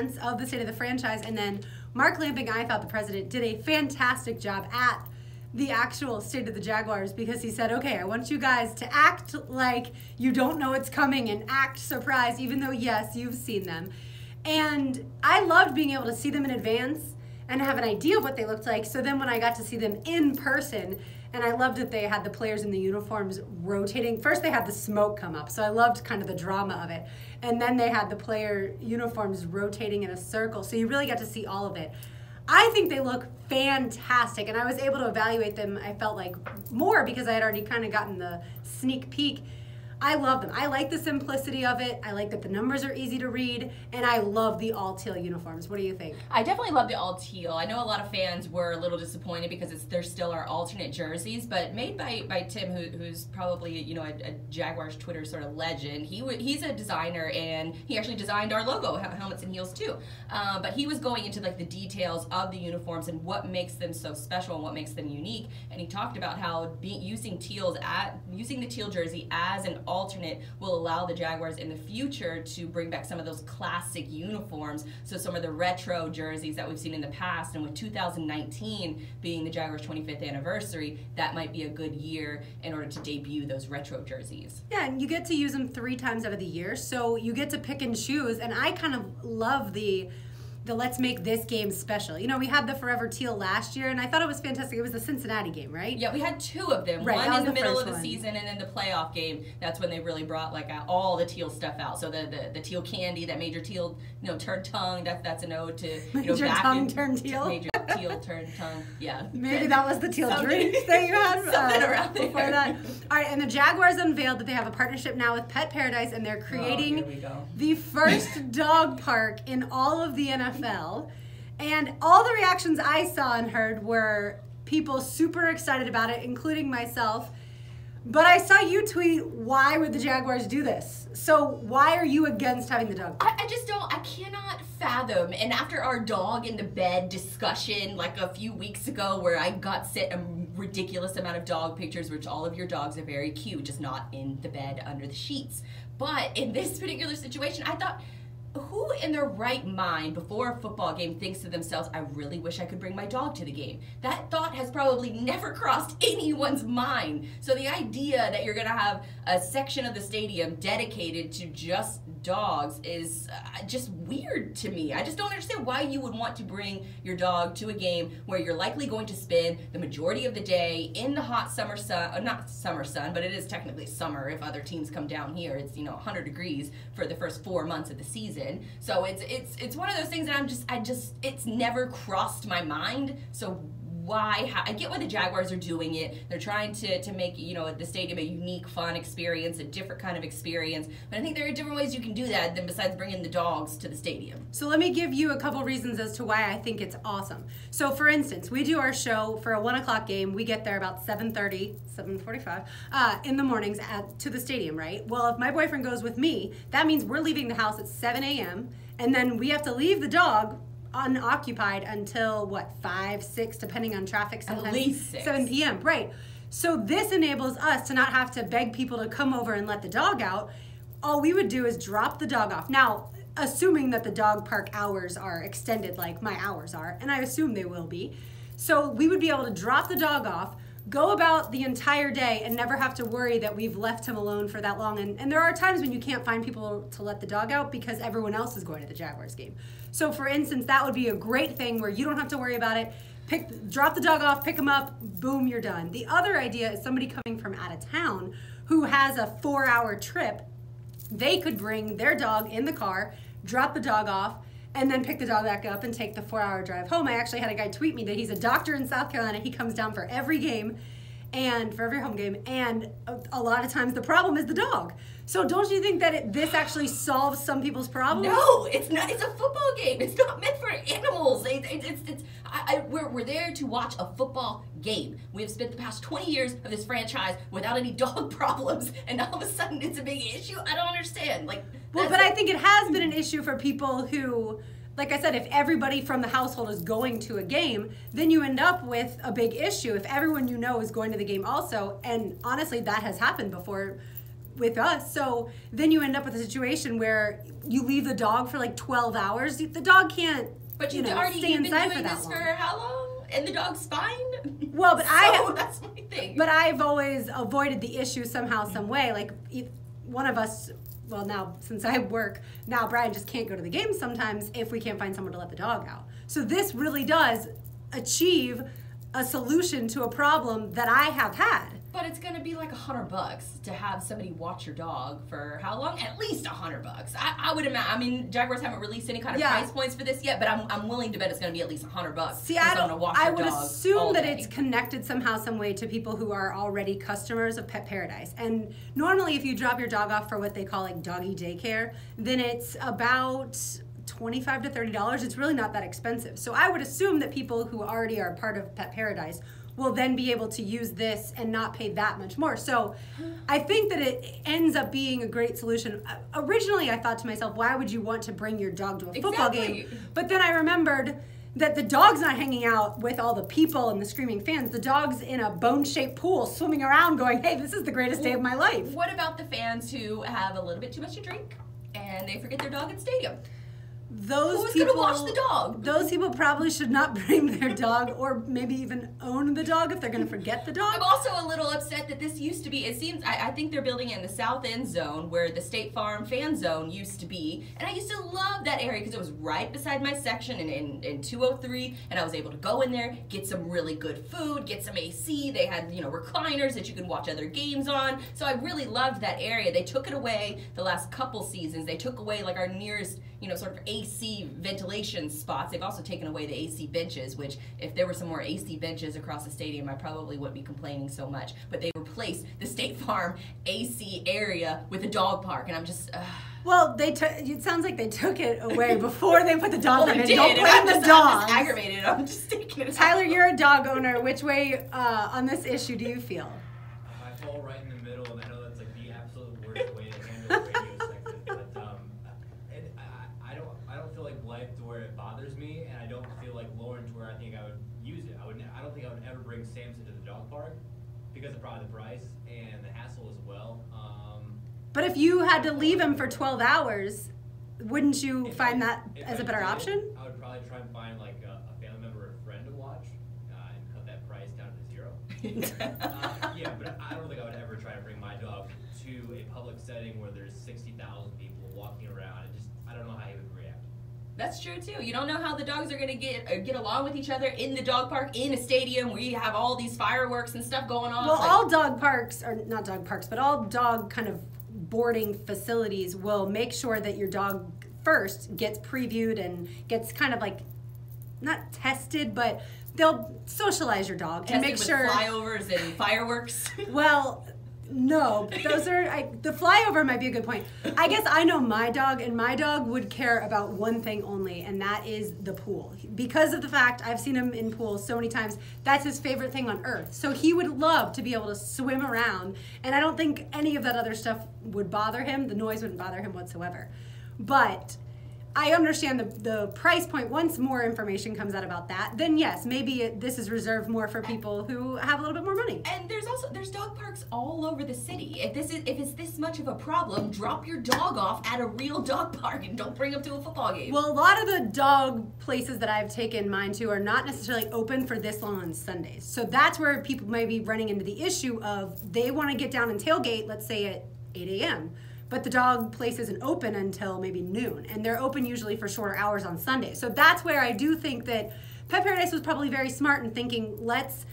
advance of the state of the franchise, and then Mark Lamping, I thought the president, did a fantastic job at the actual state of the Jaguars, because he said, okay, I want you guys to act like you don't know it's coming and act surprised, even though, yes, you've seen them. And I loved being able to see them in advance and have an idea of what they looked like. So then when I got to see them in person, and I loved that they had the players in the uniforms rotating. First they had the smoke come up, so I loved kind of the drama of it. And then they had the player uniforms rotating in a circle, so you really got to see all of it. I think they look fantastic, and I was able to evaluate them, I felt like, more because I had already kind of gotten the sneak peek. I love them. I like the simplicity of it. I like that the numbers are easy to read, and I love the all-teal uniforms. What do you think? I definitely love the all-teal. I know a lot of fans were a little disappointed because they're still our alternate jerseys, but made by Tim, who's probably a Jaguars Twitter sort of legend. He's a designer, and he actually designed our logo, helmets and heels too. But he was going into like the details of the uniforms and what makes them so special and what makes them unique. And he talked about how using the teal jersey as an alternate will allow the Jaguars in the future to bring back some of those classic uniforms, so some of the retro jerseys that we've seen in the past, and with 2019 being the Jaguars' 25th anniversary, that might be a good year in order to debut those retro jerseys. Yeah, and you get to use them 3 times out of the year, so you get to pick and choose, and I kind of love the let's make this game special. You know, we had the Forever Teal last year, and I thought it was fantastic. It was the Cincinnati game, right? Yeah, we had 2 of them. Right, one in the middle of the season, and then the playoff game. That's when they really brought like all the teal stuff out. So the teal candy, that Major Teal, turned tongue. That's an ode to Major tongue turned teal. Major Teal turned tongue. Yeah. Maybe that was the teal drink that you had something around there. Before that. All right, and the Jaguars unveiled that they have a partnership now with Pet Paradise, and they're creating the first dog park in all of the NFL. And all the reactions I saw and heard were people super excited about it, including myself. But I saw you tweet, why would the Jaguars do this? So why are you against having the dog? I just don't, I cannot fathom. And after our dog in the bed discussion like a few weeks ago, where I got sent a ridiculous amount of dog pictures, which all of your dogs are very cute, just not in the bed under the sheets. But in this particular situation, I thought, who in their right mind before a football game thinks to themselves, I really wish I could bring my dog to the game? That thought has probably never crossed anyone's mind. So the idea that you're going to have a section of the stadium dedicated to just dogs is just weird to me. I just don't understand why you would want to bring your dog to a game where you're likely going to spend the majority of the day in the hot summer sun, not summer sun, but it is technically summer if other teams come down here. It's 100 degrees for the first 4 months of the season. So it's one of those things that it's never crossed my mind. So I get why the Jaguars are doing it. They're trying to make the stadium a unique, fun experience, a different kind of experience. But I think there are different ways you can do that than besides bringing the dogs to the stadium. So let me give you a couple reasons as to why I think it's awesome. So for instance, we do our show for a 1 o'clock game. We get there about 7:30, 7:45 in the mornings to the stadium, right? Well, if my boyfriend goes with me, that means we're leaving the house at 7 a.m. and then we have to leave the dog unoccupied until 5, 6, depending on traffic, sometimes at least 6. 7 p.m. Right. So this enables us to not have to beg people to come over and let the dog out. All we would do is drop the dog off. Now, assuming that the dog park hours are extended like my hours are, and I assume they will be. So we would be able to drop the dog off, go about the entire day, and never have to worry that we've left him alone for that long. And there are times when you can't find people to let the dog out because everyone else is going to the Jaguars game. So for instance, that would be a great thing where you don't have to worry about it. Drop the dog off, pick him up, boom, you're done. The other idea is somebody coming from out of town who has a 4-hour trip. They could bring their dog in the car, drop the dog off, and then pick the dog back up and take the 4-hour drive home. I actually had a guy tweet me that he's a doctor in South Carolina. He comes down for every game and for every home game, and a lot of times the problem is the dog. So don't you think that this actually solves some people's problems? No, it's not. It's a football game. It's not meant for animals. We're there to watch a football game. We have spent the past 20 years of this franchise without any dog problems, and all of a sudden it's a big issue. I don't understand. But I think it has been an issue for people who, like I said, if everybody from the household is going to a game, then you end up with a big issue if everyone you know is going to the game also. And honestly, that has happened before. with us. So then you end up with a situation where you leave the dog for like 12 hours. The dog can't, but you've already stay inside been doing for that this long. for how long? And the dog's fine? Well, but that's my thing. But I've always avoided the issue somehow, some way. Like one of us, well now since I work, now Brian just can't go to the games sometimes if we can't find someone to let the dog out. So this really does achieve a solution to a problem that I have had. But it's gonna be like $100 to have somebody watch your dog for how long? At least $100. I would imagine. I mean, Jaguars haven't released any kind of price points for this yet, but I'm willing to bet it's gonna be at least $100. See, I would assume that it's connected somehow, some way to people who are already customers of Pet Paradise. And normally, if you drop your dog off for what they call like doggy daycare, then it's about $25 to $30. It's really not that expensive. So I would assume that people who already are part of Pet Paradise will then be able to use this and not pay that much more. So I think that it ends up being a great solution. Originally, I thought to myself, why would you want to bring your dog to a football game? But then I remembered that the dog's not hanging out with all the people and the screaming fans. The dog's in a bone-shaped pool swimming around going, hey, this is the greatest day of my life. What about the fans who have a little bit too much to drink and they forget their dog at the stadium? Who's going to watch the dog? Those people probably should not bring their dog or maybe even own the dog if they're going to forget the dog. I'm also a little upset that this used to be, it seems, I think they're building it in the south end zone where the State Farm fan zone used to be. And I used to love that area because it was right beside my section in 203. And I was able to go in there, get some really good food, get some AC. They had, recliners that you could watch other games on. So I really loved that area. They took it away the last couple seasons. They took away like our nearest, sort of AC ventilation spots. They've also taken away the AC benches, which if there were some more AC benches across the stadium, I probably wouldn't be complaining so much. But they replaced the State Farm AC area with a dog park, and I'm just... Well, it sounds like they took it away before they put the dog in. Don't blame the dog. I'm just aggravated. I'm just taking it. Tyler, you're a dog owner. Which way on this issue do you feel? I fall right in the middle, and I know that's like the absolute worst way to handle the radio segment. But I don't feel like Blythe to where it bothers me, and I don't feel like Lauren to where I think I would use it. I don't think I would ever bring Samson to the dog park because of probably the price and the hassle as well. But if you had to leave him for 12 hours, wouldn't you find that as a better option? I would probably try and find like a family member or a friend to watch and cut that price down to 0. Yeah, but I don't think I would ever try to bring my dog to a public setting where there's 60,000 people walking around. I don't know how he would react. That's true too. You don't know how the dogs are gonna get along with each other in the dog park, in a stadium where you have all these fireworks and stuff going on. Well, all dog parks, or not dog parks, but all dog kind of boarding facilities will make sure that your dog first gets previewed and gets kind of like, not tested, but they'll socialize your dog and make sure. Flyovers and fireworks. Well, no, those are, the flyover might be a good point. I guess I know my dog, and my dog would care about one thing only, and that is the pool. Because of the fact I've seen him in pools so many times, that's his favorite thing on earth. So he would love to be able to swim around, and I don't think any of that other stuff would bother him. The noise wouldn't bother him whatsoever. But I understand the price point. Once more information comes out about that, then yes, maybe this is reserved more for people who have a little bit more money. And there's dog parks all over the city. If it's this much of a problem, drop your dog off at a real dog park and don't bring him to a football game. Well, a lot of the dog places that I've taken mine to are not necessarily open for this long on Sundays. So that's where people may be running into the issue of they want to get down and tailgate, let's say at 8 a.m. But the dog place isn't open until maybe noon, and they're open usually for shorter hours on Sunday. So that's where I do think that Pet Paradise was probably very smart in thinking, let's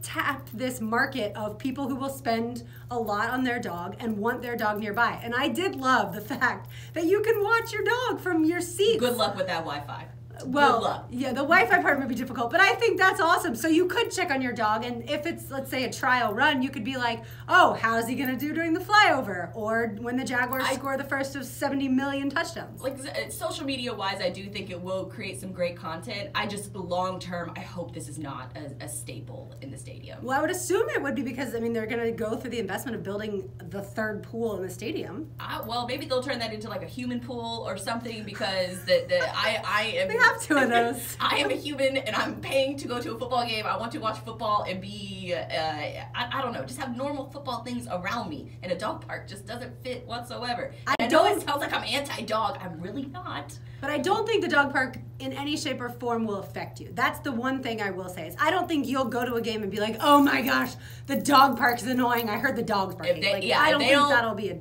tap this market of people who will spend a lot on their dog and want their dog nearby. And I did love the fact that you can watch your dog from your seat. Good luck with that Wi-Fi. Well, yeah, the Wi-Fi part might be difficult, but I think that's awesome. So you could check on your dog, and if it's, let's say, a trial run, you could be like, oh, how's he going to do during the flyover? Or when the Jaguars score the first of 70 million touchdowns. Like, social media-wise, I do think it will create some great content. I just, long-term, I hope this is not a staple in the stadium. Well, I would assume it would be because, I mean, they're going to go through the investment of building the third pool in the stadium. Well, maybe they'll turn that into, like, a human pool or something, because I am have two of those. I am a human and I'm paying to go to a football game. I want to watch football and be, I don't know, just have normal football things around me. And a dog park just doesn't fit whatsoever. I know it sounds like I'm anti-dog. I'm really not. But I don't think the dog park in any shape or form will affect you. That's the one thing I will say is I don't think you'll go to a game and be like, oh my gosh, the dog park's annoying. I heard the dogs barking. I don't think that'll be a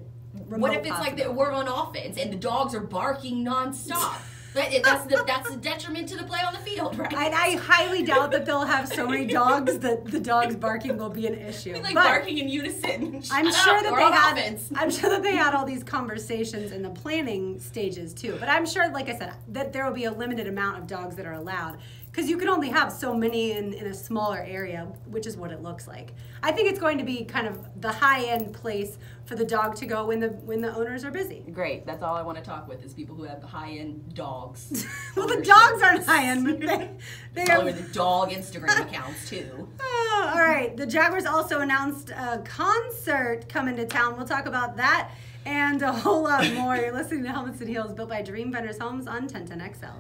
remote What if it's like we're on offense and the dogs are barking nonstop? That's the detriment to the play on the field, right? I highly doubt that they'll have so many dogs that the dogs barking will be an issue. Like barking in unison. I'm sure that they had all these conversations in the planning stages too. But I'm sure, like I said, that there will be a limited amount of dogs that are allowed. Because you can only have so many in a smaller area, which is what it looks like. I think it's going to be kind of the high-end place for the dog to go when the owners are busy. Great. That's all I want to talk with is people who have high-end dogs. Well, the dogs aren't high-end, but they all over the dog Instagram accounts, too. Oh, all right. The Jaguars also announced a concert coming to town. We'll talk about that and a whole lot more. You're listening to Helmets and Heels, built by Dream Vendors Homes on 1010XL.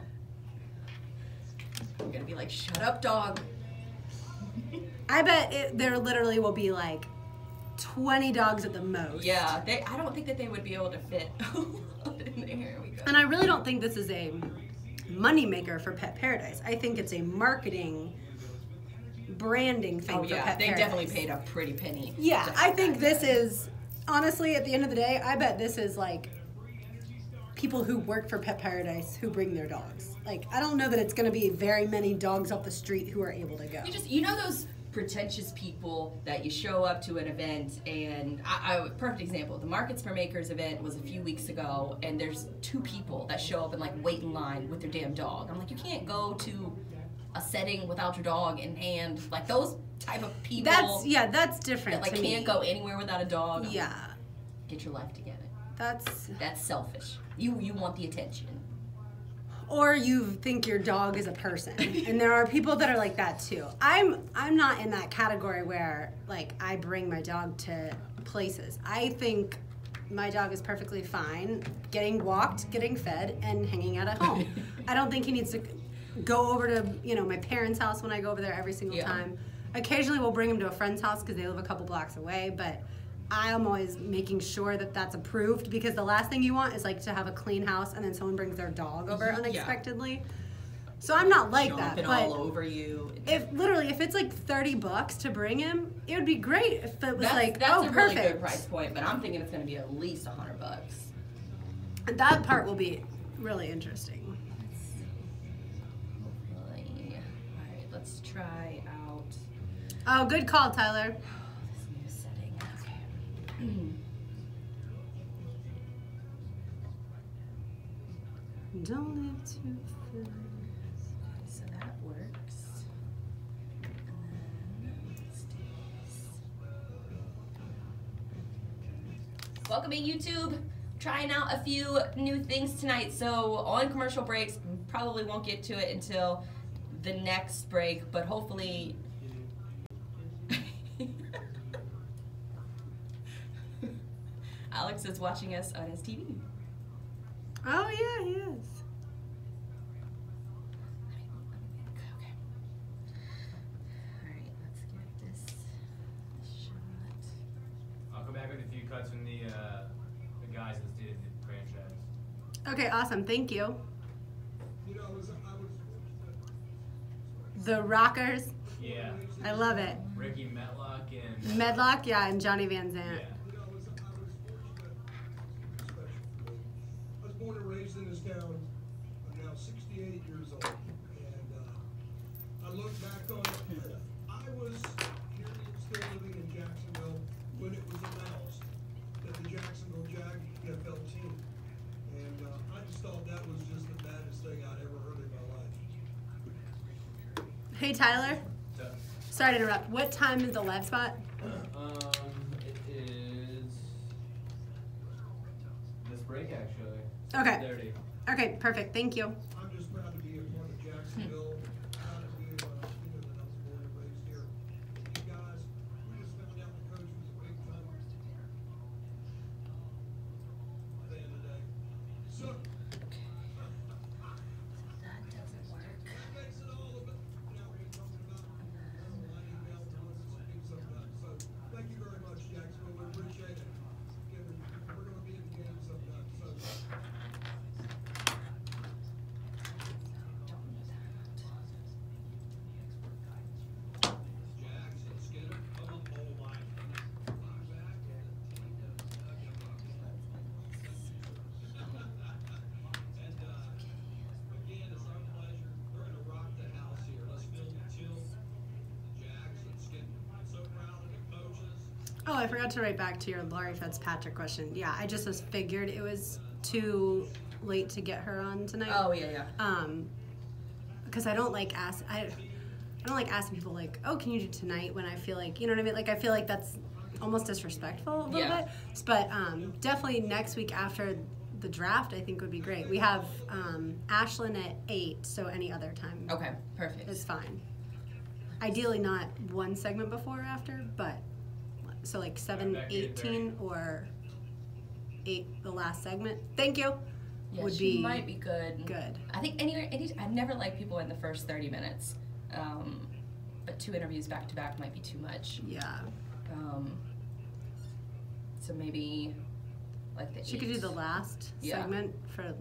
I'm gonna be like, shut up, dog. I bet there literally will be like 20 dogs at the most. Yeah, I don't think that they would be able to fit in there. Here we go. And I really don't think this is a moneymaker for Pet Paradise. I think it's a marketing, branding thing for Pet Paradise. They definitely paid a pretty penny. Yeah, I think this is, honestly, at the end of the day, I bet this is like people who work for Pet Paradise who bring their dogs. Like, I don't know that it's going to be very many dogs off the street who are able to go. You know those pretentious people that you show up to an event and perfect example, the Markets for Makers event was a few weeks ago and there's two people that show up and like wait in line with their damn dog. I'm like, you can't go to a setting without your dog in hand. Like those type of people. That's different. That like can't go anywhere without a dog. Yeah. Get your life together. That's selfish. You want the attention. Or you think your dog is a person. And there are people that are like that too. I'm not in that category where like I bring my dog to places. I think my dog is perfectly fine getting walked, getting fed, and hanging out at home. I don't think he needs to go over to my parents' house when I go over there every single time. Occasionally we'll bring him to a friend's house because they live a couple blocks away, but I am always making sure that that's approved because the last thing you want is like to have a clean house and then someone brings their dog over unexpectedly. So I'm not like that. But all over you. If it's like $30 to bring him, it would be great if it was that's a perfect. Really good price point. But I'm thinking it's going to be at least $100. And that part will be really interesting. Hopefully. All right, let's try out. Oh, good call, Tyler. Don't live too fast. So that works. And then let's do this. Welcoming YouTube. Trying out a few new things tonight. So on commercial breaks, probably won't get to it until the next break, but hopefully. Alex is watching us on his TV. Oh yeah, he is. Okay. All right, let's get this shot. I'll come back with a few cuts from the guys that did the franchise. Okay, awesome. Thank you. The Rockers. Yeah. I love it. Ricky and Medlock, yeah, and Johnny Van Zant. Yeah. I was born and raised in this town. I'm now 68 years old. And I look back on it. I was here still living in Jacksonville when it was announced that the Jacksonville Jag NFL team. And I just thought that was just the baddest thing I'd ever heard in my life. Hey, Tyler. Sorry to interrupt. What time is the live spot? It is this break actually. Okay. 6:30. Okay, perfect. Thank you. I'm just proud to be a part of Jacksonville. Proud to be that I was born and raised here. You guys, we just found out the coach was a big time at the end of the day. So That doesn't Oh, I forgot to write back to your Laurie Fitzpatrick question. Yeah, I just figured it was too late to get her on tonight. Oh, yeah. Because I don't like asking people like, oh, can you do tonight, when I feel like, you know what I mean? Like, I feel like that's almost disrespectful a little bit. But definitely next week after the draft, I think would be great. We have Ashlyn at 8, so any other time. Okay, perfect. Is fine. Ideally not one segment before or after, but so like 7:18 or 8 the last segment. Thank you. Yeah, would she be might be good. Good. I think I've never liked people in the first 30 minutes. But 2 interviews back to back might be too much. Yeah. So maybe like the She could do the last segment for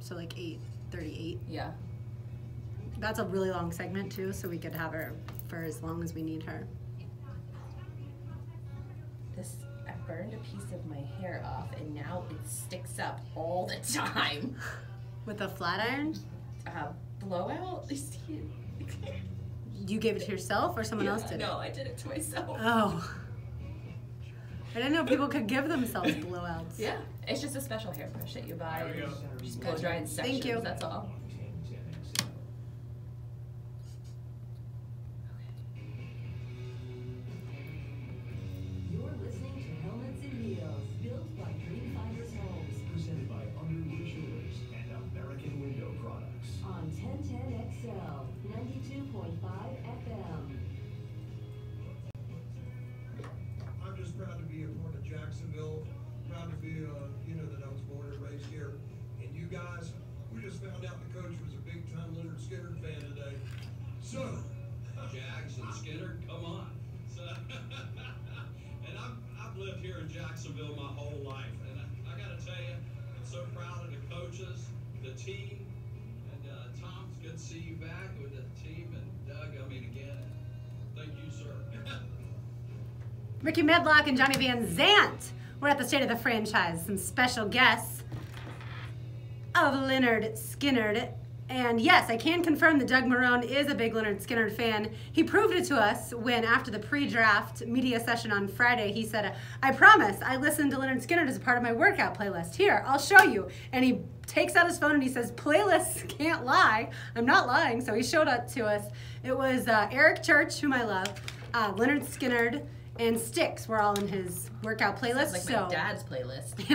so like 8:38. Yeah. That's a really long segment too, so we could have her for as long as we need her. I burned a piece of my hair off and now it sticks up all the time. With a flat iron? Blowout? You see it? You gave it to yourself or someone else did it? No, I did it to myself. Oh. I didn't know people could give themselves blowouts. Yeah. It's just a special hairbrush that you buy. There we go. Just blow dry in sections. Thank you. That's all. You're listening to Helmets and Heels, built by Green Fibers Homes, Presented by Underwood Jewelers and American Window Products. on 1010 XL, 92.5 FM. I'm just proud to be a part of Jacksonville, proud to be, that I was born and raised here. And you guys, we just found out the coach was a big-time Leonard Skinner fan today. So, Jags and Skinner, come on. So, and I've lived here in Jacksonville my whole life, and I got to tell you, I'm so proud of the coaches, the team, and Tom, it's good to see you back with the team, and Doug, again, thank you, sir. Ricky Medlock and Johnny Van Zant were at the State of the Franchise. Some special guests of Leonard Skinner. And yes, I can confirm that Doug Marone is a big Leonard Skinner fan. He proved it to us when, after the pre-draft media session on Friday, he said, I promise, I listened to Leonard Skinner as a part of my workout playlist. Here, I'll show you. And he takes out his phone and he says, playlists can't lie. I'm not lying. So he showed it to us. It was Eric Church, whom I love, Leonard Skinner, and Styx were all in his workout playlist. Sounds like my dad's playlist.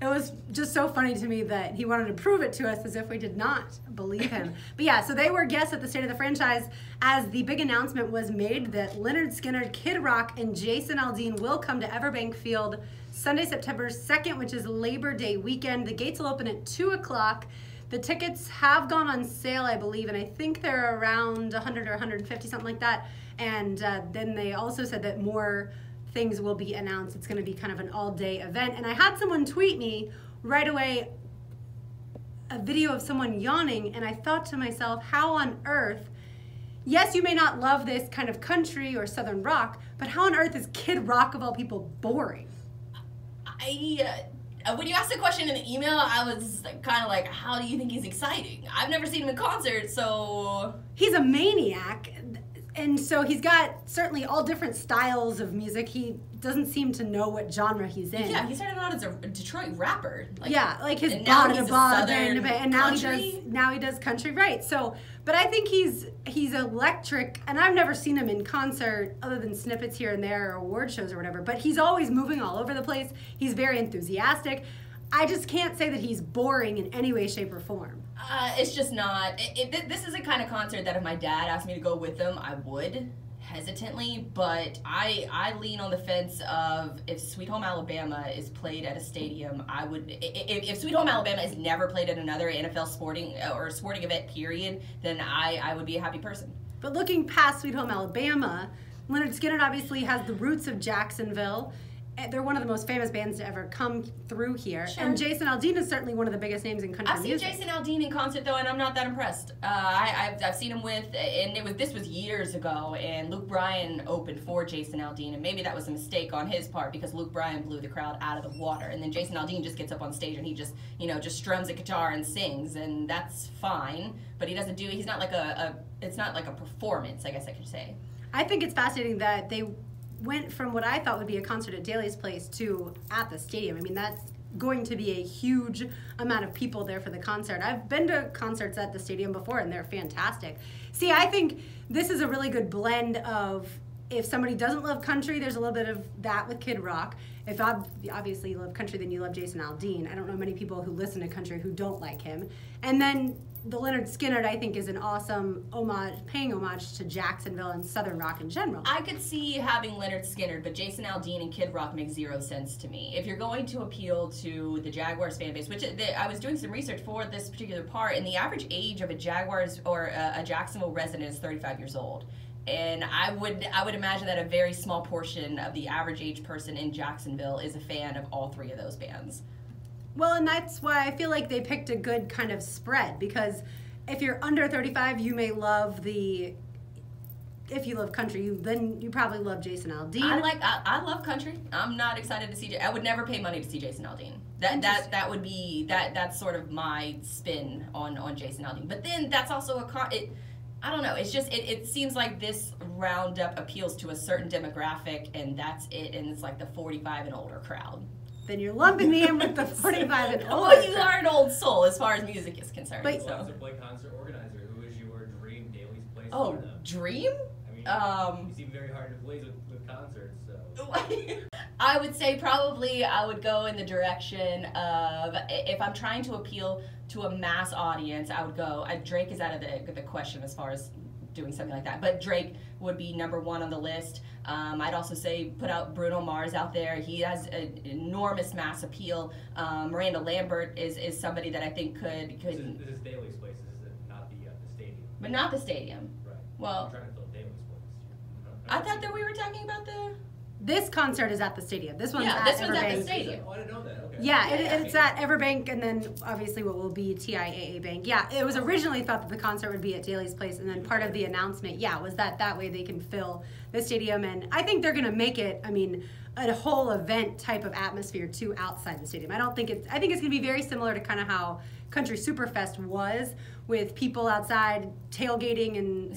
It was just so funny to me that he wanted to prove it to us as if we did not believe him. But yeah, so they were guests at the State of the Franchise as the big announcement was made that Leonard Skinner, Kid Rock, and Jason Aldean will come to Everbank Field Sunday, September 2nd, which is Labor Day weekend. The gates will open at 2 o'clock. The tickets have gone on sale, I believe, and I think they're around 100 or 150, something like that. And then they also said that more things will be announced. It's going to be kind of an all-day event. And I had someone tweet me right away a video of someone yawning, and I thought to myself, how on earth, yes, you may not love this kind of country or southern rock, but how on earth is Kid Rock, of all people, boring? When you asked the question in the email, I was kind of like, how do you think he's exciting? I've never seen him in concert, so... He's a maniac. And so he's got certainly all different styles of music. He doesn't seem to know what genre he's in. Yeah, he started out as a Detroit rapper. Like his and now he's and now country. he does country, right? So, but I think he's electric, and I've never seen him in concert other than snippets here and there or award shows or whatever. But he's always moving all over the place. He's very enthusiastic. I just can't say that he's boring in any way, shape, or form. It's just not. This is a kind of concert that if my dad asked me to go with him, I would, hesitantly. But I lean on the fence of if Sweet Home Alabama is played at a stadium, I would. If Sweet Home Alabama is never played at another NFL sporting event, period, then I would be a happy person. But looking past Sweet Home Alabama, Leonard Skinner obviously has the roots of Jacksonville. They're one of the most famous bands to ever come through here. Sure. And Jason Aldean is certainly one of the biggest names in country music. I've seen Jason Aldean in concert, though, and I'm not that impressed. I've seen him this was years ago, and Luke Bryan opened for Jason Aldean, and maybe that was a mistake on his part because Luke Bryan blew the crowd out of the water, and then Jason Aldean just gets up on stage and he just strums a guitar and sings, and that's fine, but it's not like a performance, I guess I could say. I think it's fascinating that they went from what I thought would be a concert at Daly's Place to at the stadium. I mean, that's going to be a huge amount of people there for the concert. I've been to concerts at the stadium before, and they're fantastic. See, I think this is a really good blend of, if somebody doesn't love country, there's a little bit of that with Kid Rock. If obviously you love country, then you love Jason Aldean. I don't know many people who listen to country who don't like him. And then the Leonard Skinner, I think, is an awesome paying homage to Jacksonville and Southern rock in general. I could see having Leonard Skinner, but Jason Aldean and Kid Rock make zero sense to me. If you're going to appeal to the Jaguars fan base, which I was doing some research for this particular part, and the average age of a Jaguars or a Jacksonville resident is 35 years old. And I would imagine that a very small portion of the average age person in Jacksonville is a fan of all three of those bands. Well, and that's why I feel like they picked a good kind of spread, because if you're under 35, you may love if you love country, then you probably love Jason Aldean. I love country. I'm not excited to see. I would never pay money to see Jason Aldean. That would be that's sort of my spin on Jason Aldean. But then that's also I don't know. It's just it seems like this roundup appeals to a certain demographic, and that's it. And it's like the 45 and older crowd. Then you're lumping me in with the 45 and older. Well, you are an old soul as far as music is concerned. But, Concert organizer, who is your dream Daly's Place? Oh, dream? I mean, you seem very hard to please with concerts, so. I would say probably I would go in the direction of, if I'm trying to appeal to a mass audience, I would go, Drake is out of the question as far as doing something like that, but Drake would be number one on the list. I'd also say put out Bruno Mars out there. He has an enormous mass appeal. Miranda Lambert is somebody that I think could. This is Daly's Place, this is not the stadium. But not the stadium. Right. Well, I'm trying to fill Daly's Place. I thought that we were talking about This concert is at the stadium. This one's at this one's Everbank. at the stadium. Oh, I didn't know that. Okay. Yeah, it's at Everbank, and then obviously what will be TIAA Bank. Yeah, it was originally thought that the concert would be at Daly's Place, and then part of the announcement, was that way they can fill the stadium. And I think they're going to make it, a whole event type of atmosphere too outside the stadium. I think it's going to be very similar to kind of how Country Superfest was, with people outside tailgating and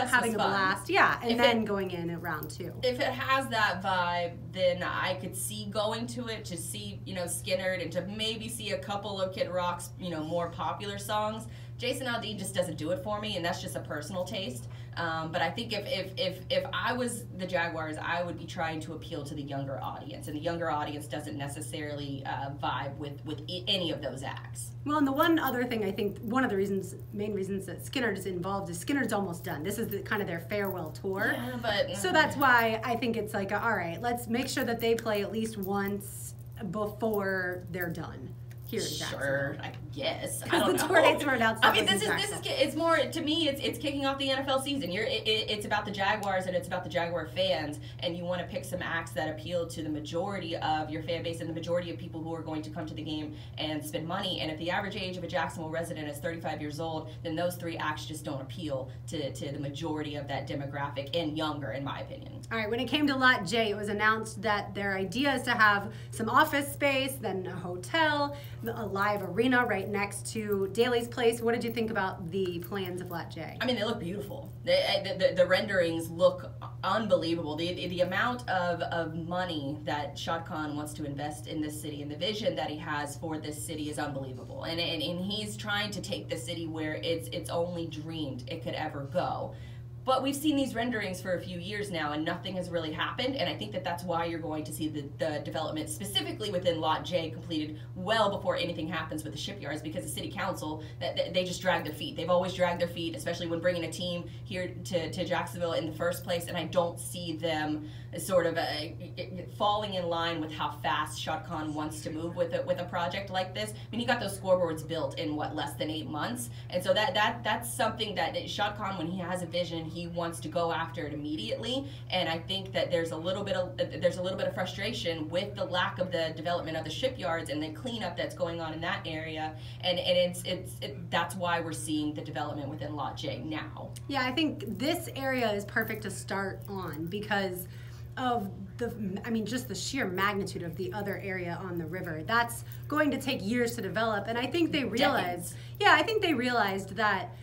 having a blast. Yeah, and then going in at round two. If it has that vibe, then I could see going to it to see, Skinner, and to maybe see a couple of Kid Rock's, more popular songs. Jason Aldean just doesn't do it for me, and that's just a personal taste. But I think if I was the Jaguars, I would be trying to appeal to the younger audience, and the younger audience doesn't necessarily vibe with any of those acts. Well, and the one other thing, I think one of the main reasons that Skinner is involved is Skinner's almost done. This is kind of their farewell tour. Yeah, but so that's why I think it's like, all right, let's make sure that they play at least once before they're done. Sure, I guess. Because the tour dates were announced. This is it's more, to me, it's kicking off the NFL season. It's about the Jaguars, and it's about the Jaguar fans, and you want to pick some acts that appeal to the majority of your fan base and the majority of people who are going to come to the game and spend money. And if the average age of a Jacksonville resident is 35 years old, then those three acts just don't appeal to the majority of that demographic, and younger, in my opinion. All right, when it came to Lot J, it was announced that their idea is to have some office space, then a hotel, a live arena right next to Daly's Place. What did you think about the plans of Lot J? They look beautiful. The renderings look unbelievable. The amount of money that Shad Khan wants to invest in this city and the vision that he has for this city is unbelievable. And he's trying to take the city where it's only dreamed it could ever go. But we've seen these renderings for a few years now, and nothing has really happened, and I think that's why you're going to see the development, specifically within Lot J, completed well before anything happens with the shipyards, because the city council, they just drag their feet. They've always dragged their feet, especially when bringing a team here to Jacksonville in the first place, and I don't see them sort of falling in line with how fast Shad Khan wants to move with a project like this. He got those scoreboards built in, less than 8 months, and so that's something that Shad Khan, when he has a vision, he wants to go after it immediately, and I think that there's a little bit of frustration with the lack of the development of the shipyards and the cleanup that's going on in that area, and that's why we're seeing the development within Lot J now. Yeah, I think this area is perfect to start on because of just the sheer magnitude of the other area on the river. That's going to take years to develop, and I think they realized. Yeah, I think they realized that.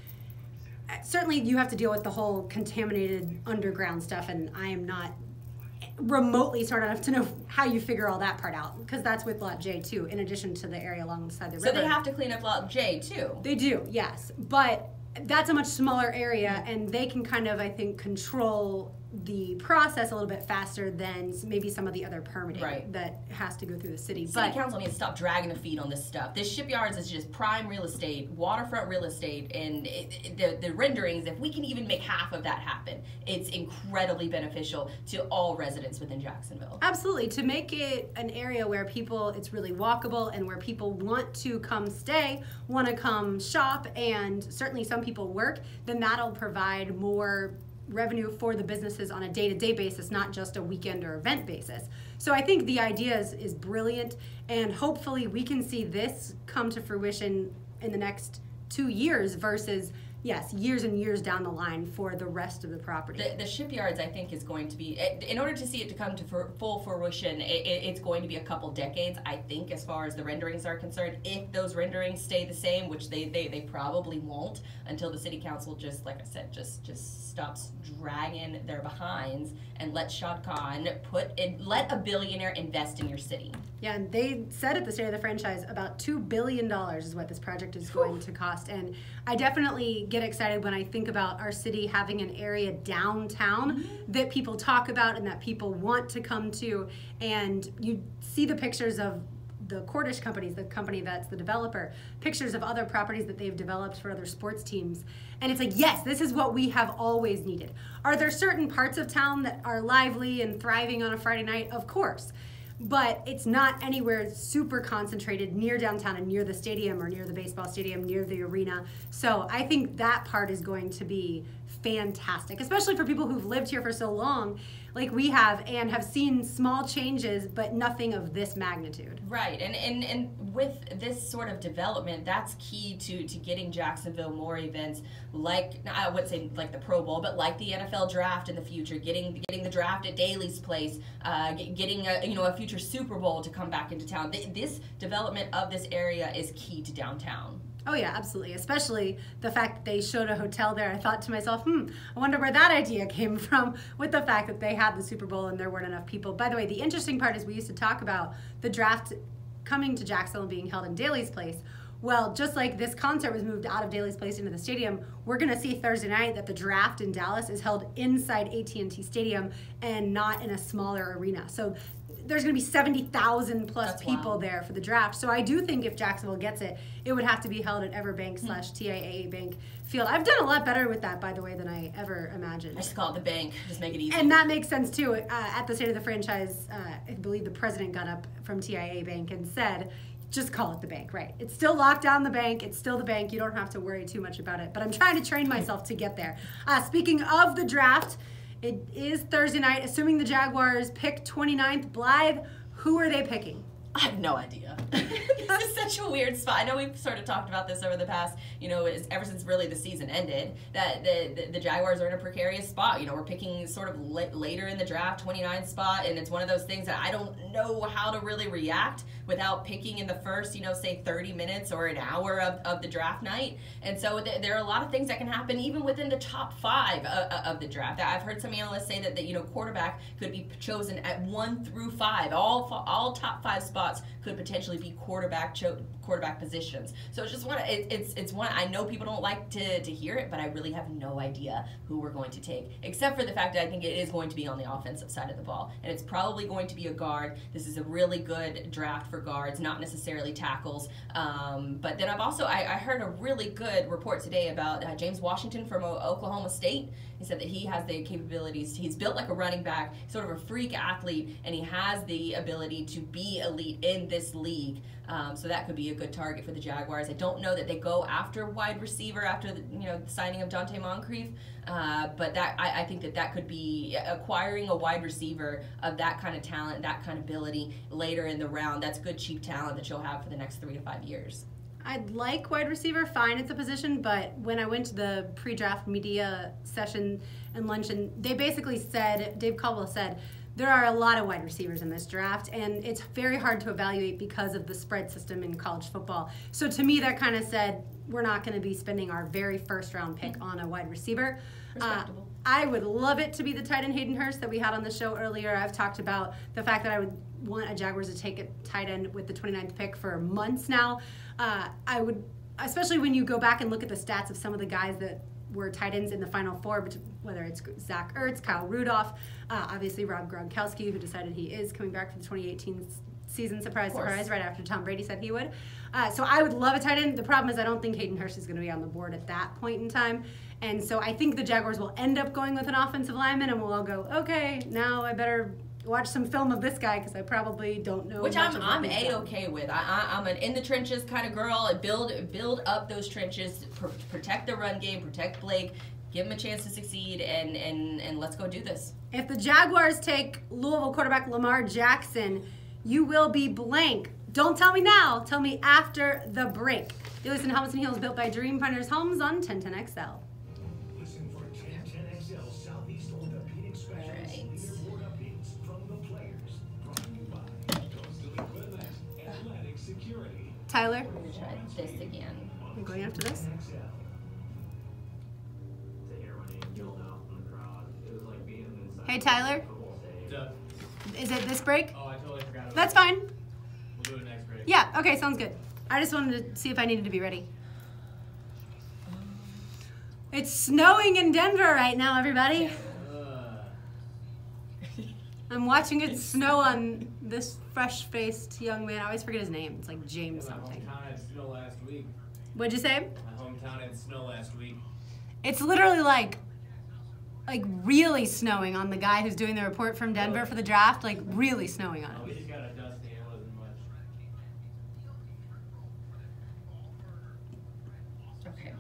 Certainly you have to deal with the whole contaminated underground stuff, and I am not remotely smart enough to know how you figure all that part out, because that's with Lot J too, in addition to the area alongside the river. So they have to clean up Lot J too. They do, yes, but that's a much smaller area, and they can kind of, I think, control the process a little bit faster than maybe some of the other permitting that has to go through the city. City Council needs to stop dragging the feet on this stuff. This shipyards is just prime real estate, waterfront real estate, and the renderings, if we can even make half of that happen, it's incredibly beneficial to all residents within Jacksonville. Absolutely. To make it an area where people, it's really walkable and where people want to come stay, want to come shop, and certainly some people work, then that'll provide more revenue for the businesses on a day-to-day basis, not just a weekend or event basis. So I think the idea is brilliant, and hopefully we can see this come to fruition in the next 2 years versus, yes, years and years down the line for the rest of the property. The shipyards, I think, is going to be, in order to see it to come to full fruition, it's going to be a couple decades, I think, as far as the renderings are concerned. If those renderings stay the same, which they probably won't, until the city council just, like I said, just stops dragging their behinds and let Shad Khan let a billionaire invest in your city. Yeah, and they said at the State of the Franchise about $2 billion is what this project is going to cost. And I definitely get excited when I think about our city having an area downtown that people talk about and that people want to come to. And you see the pictures of the Cordish companies, the company that's the developer, pictures of other properties that they've developed for other sports teams. And it's like, yes, this is what we have always needed. Are there certain parts of town that are lively and thriving on a Friday night? Of course. But it's not anywhere super concentrated near downtown and near the stadium or near the baseball stadium, near the arena. So I think that part is going to be fantastic, especially for people who've lived here for so long, like we have, and have seen small changes, but nothing of this magnitude. Right, and with this sort of development, that's key to getting Jacksonville more events, like, I wouldn't say like the Pro Bowl, but like the NFL draft in the future, getting the draft at Daly's Place, getting a future Super Bowl to come back into town. This development of this area is key to downtown. Oh yeah, absolutely. Especially the fact that they showed a hotel there. I thought to myself, I wonder where that idea came from, with the fact that they had the Super Bowl and there weren't enough people. By the way, the interesting part is we used to talk about the draft coming to Jacksonville and being held in Daly's Place. Well, just like this concert was moved out of Daly's Place into the stadium, we're going to see Thursday night that the draft in Dallas is held inside AT&T Stadium and not in a smaller arena. So there's going to be 70,000 plus people there for the draft. So I do think if Jacksonville gets it, it would have to be held at Everbank/TIAA Bank Field. I've done a lot better with that, by the way, than I ever imagined. I just call it the bank. Just make it easy. And that makes sense, too. At the State of the Franchise, I believe the president got up from TIAA Bank and said, just call it the bank, right? It's still locked down the bank. It's still the bank. You don't have to worry too much about it. But I'm trying to train myself to get there. Speaking of the draft, it is Thursday night. Assuming the Jaguars pick 29th, Blythe, who are they picking? I have no idea. This is such a weird spot. I know we've sort of talked about this over the past, ever since really the season ended, that the Jaguars are in a precarious spot. We're picking sort of later in the draft, 29th spot, and it's one of those things that I don't know how to really react without picking in the first, say 30 minutes or an hour of the draft night. And so there are a lot of things that can happen even within the top 5 of the draft. I've heard some analysts say that quarterback could be chosen at 1 through 5. All top 5 spots could potentially be quarterback positions. So it's just one I know people don't like to hear it, but I really have no idea who we're going to take, except for the fact that I think it is going to be on the offensive side of the ball, and it's probably going to be a guard. This is a really good draft for guards, not necessarily tackles. But then I heard a really good report today about James Washington from Oklahoma State. He said that he has the capabilities. He's built like a running back, sort of a freak athlete, and he has the ability to be elite in this league. So that could be a good target for the Jaguars. I don't know that they go after wide receiver after the signing of Dante Moncrief, but I think that could be acquiring a wide receiver of that kind of talent, that kind of ability later in the round. That's good cheap talent that you'll have for the next 3 to 5 years. I'd like wide receiver, fine at the position, but when I went to the pre-draft media session and luncheon, they basically said, Dave Caldwell said, there are a lot of wide receivers in this draft, and it's very hard to evaluate because of the spread system in college football. So to me, that kind of said, we're not going to be spending our very first round pick on a wide receiver. Respectable. I would love it to be the tight end Hayden Hurst that we had on the show earlier. I've talked about the fact that I would want a Jaguars to take a tight end with the 29th pick for months now. I would, especially when you go back and look at the stats of some of the guys that were tight ends in the Final Four, whether it's Zach Ertz, Kyle Rudolph, obviously Rob Gronkowski, who decided he is coming back for the 2018 season, surprise, surprise, right after Tom Brady said he would. So I would love a tight end. The problem is I don't think Hayden Hurst is going to be on the board at that point in time. And so I think the Jaguars will end up going with an offensive lineman, and we'll all go, okay, now I better watch some film of this guy because I probably don't know. Which I'm A-okay with. I'm an in the trenches kind of girl, and build up those trenches, protect the run game, protect Blake, give him a chance to succeed, and let's go do this. If the Jaguars take Louisville quarterback Lamar Jackson, you will be blank. Don't tell me now. Tell me after the break. You listen to Helmets and Heels, built by Dream Partners Homes on 1010XL. Listen for 1010XL Southeast Orthopedic Specialists. Leaderboard updates from the players. Brought to you by Coastal Equipment, Atlantic Security. Tyler, We're going to try this again. I'm going after this. Hey, Tyler. Is it this break? Oh, I totally forgot about That's it. fine. We'll do it next break. Yeah, okay, sounds good. I just wanted to see if I needed to be ready. It's snowing in Denver right now, everybody. I'm watching it snow on this fresh-faced young man. I always forget his name. It's like James My something. hometown had snow last week. What'd you say? My hometown had snow last week. It's literally like really snowing on the guy who's doing the report from Denver for the draft. Like really snowing on Oh, him. we just got a dusting. It wasn't much. Okay.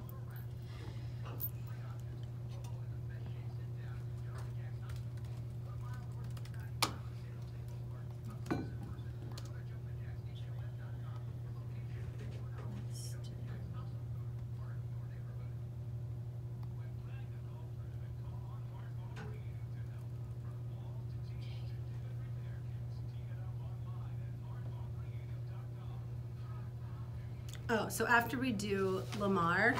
Oh, so after we do Lamar,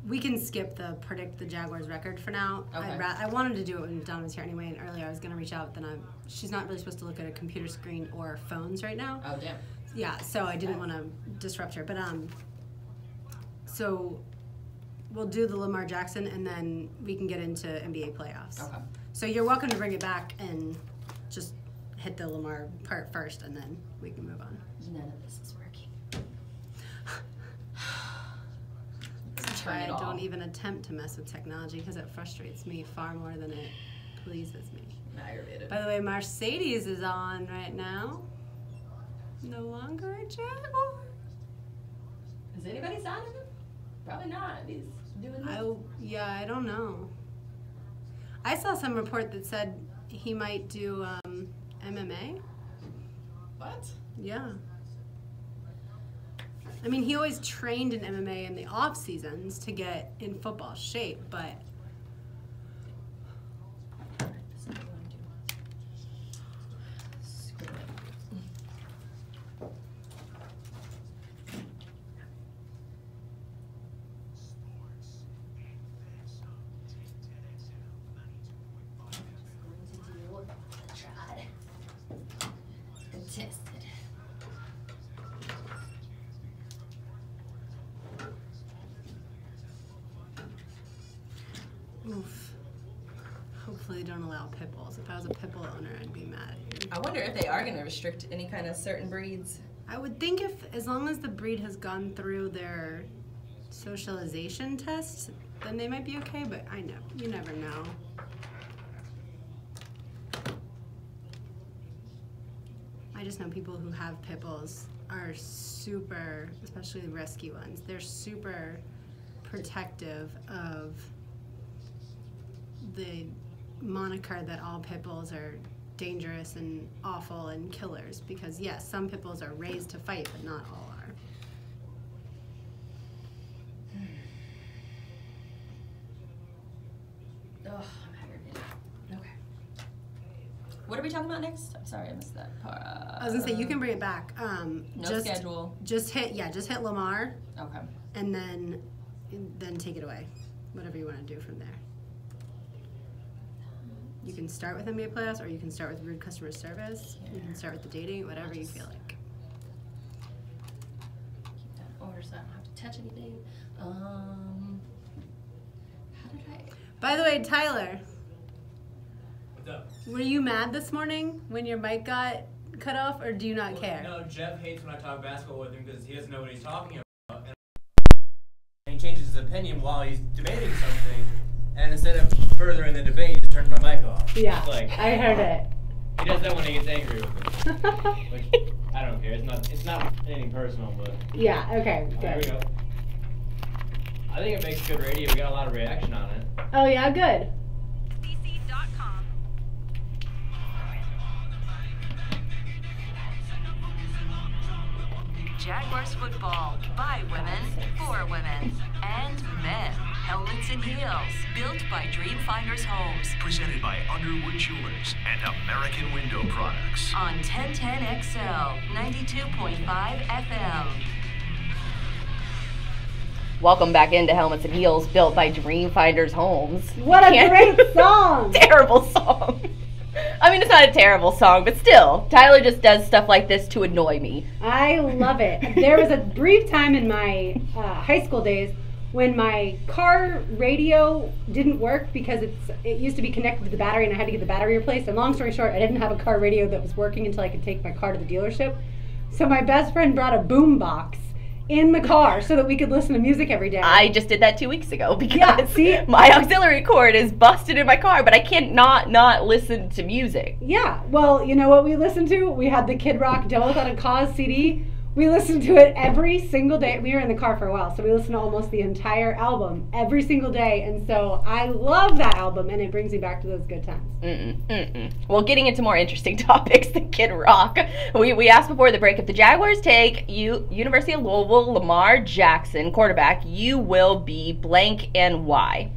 we can skip the predict the Jaguars record for now. Okay. I wanted to do it when Donna was here anyway, and earlier I was going to reach out, but then she's not really supposed to look at a computer screen or phones right now. Oh, damn. Yeah, so I didn't want to disrupt her. But so we'll do the Lamar Jackson, and then we can get into NBA playoffs. Okay. So you're welcome to bring it back and just hit the Lamar part first, and then we can move on. None of this is working. That's why I don't even attempt to mess with technology because it frustrates me far more than it pleases me. Aggravated. By the way, Mercedes is on right now. No longer a Jaguar. Is anybody signing him? Probably not. He's doing this. I don't know. I saw some report that said he might do MMA. What? Yeah. I mean, he always trained in MMA in the off seasons to get in football shape, but Screw it. Tested. oof. Hopefully they don't allow pit bulls. If I was a pit bull owner, I'd be mad. I wonder if they are going to restrict any kind of certain breeds. I would think as long as the breed has gone through their socialization test, then they might be okay, but you never know. I just know people who have pit bulls are super, especially the rescue ones, they're super protective of the moniker that all pit bulls are dangerous and awful and killers, because yes, some pit bulls are raised to fight, but not all are. Ugh, I'm aggravated. Okay. What are we talking about next? I'm sorry, I missed that part. I was gonna say you can bring it back. No schedule. Just hit Lamar, Okay. and then take it away. whatever you want to do from there. You can start with NBA playoffs, or you can start with rude customer service. Yeah. You can start with the dating, whatever you feel like. Keep that in order so I don't have to touch anything. How did I? By the way, Tyler. What's up? Were you mad this morning when your mic got cut off, or do you not care? No, Jeff hates when I talk basketball with him because he doesn't know what he's talking about. And he changes his opinion while he's debating something. And instead of furthering the debate, he just turns my mic off. Yeah, like, I heard it. He does that when he gets angry with me. Which, I don't care. It's not anything personal, but... Yeah, okay, good. There we go. I think it makes good radio. We got a lot of reaction on it. Oh, yeah, good. BBC.com. Jaguars football by women, for women, and men. Helmets and heels, built by Dreamfinders Homes. Presented by Underwood Jewelers and American Window Products. On 1010 XL, 92.5 FM. Welcome back into Helmets and Heels, built by Dreamfinders Homes. What a great song! Terrible song. I mean, it's not a terrible song, but still, Tyler just does stuff like this to annoy me. I love it. There was a brief time in my high school days when my car radio didn't work because it used to be connected to the battery and I had to get the battery replaced. And long story short, I didn't have a car radio that was working until I could take my car to the dealership. So my best friend brought a boom box in the car so that we could listen to music every day. I just did that 2 weeks ago because my auxiliary cord is busted in my car, but I can't not listen to music. Yeah, well, you know what we listened to? We had the Kid Rock Don't Without a Cause CD. We listened to it every single day. We were in the car for a while, so we listened to almost the entire album every single day. And so I love that album, and it brings me back to those good times. Well, getting into more interesting topics than Kid Rock, we asked before the break, if the Jaguars take University of Louisville Lamar Jackson, quarterback, you will be blank and why?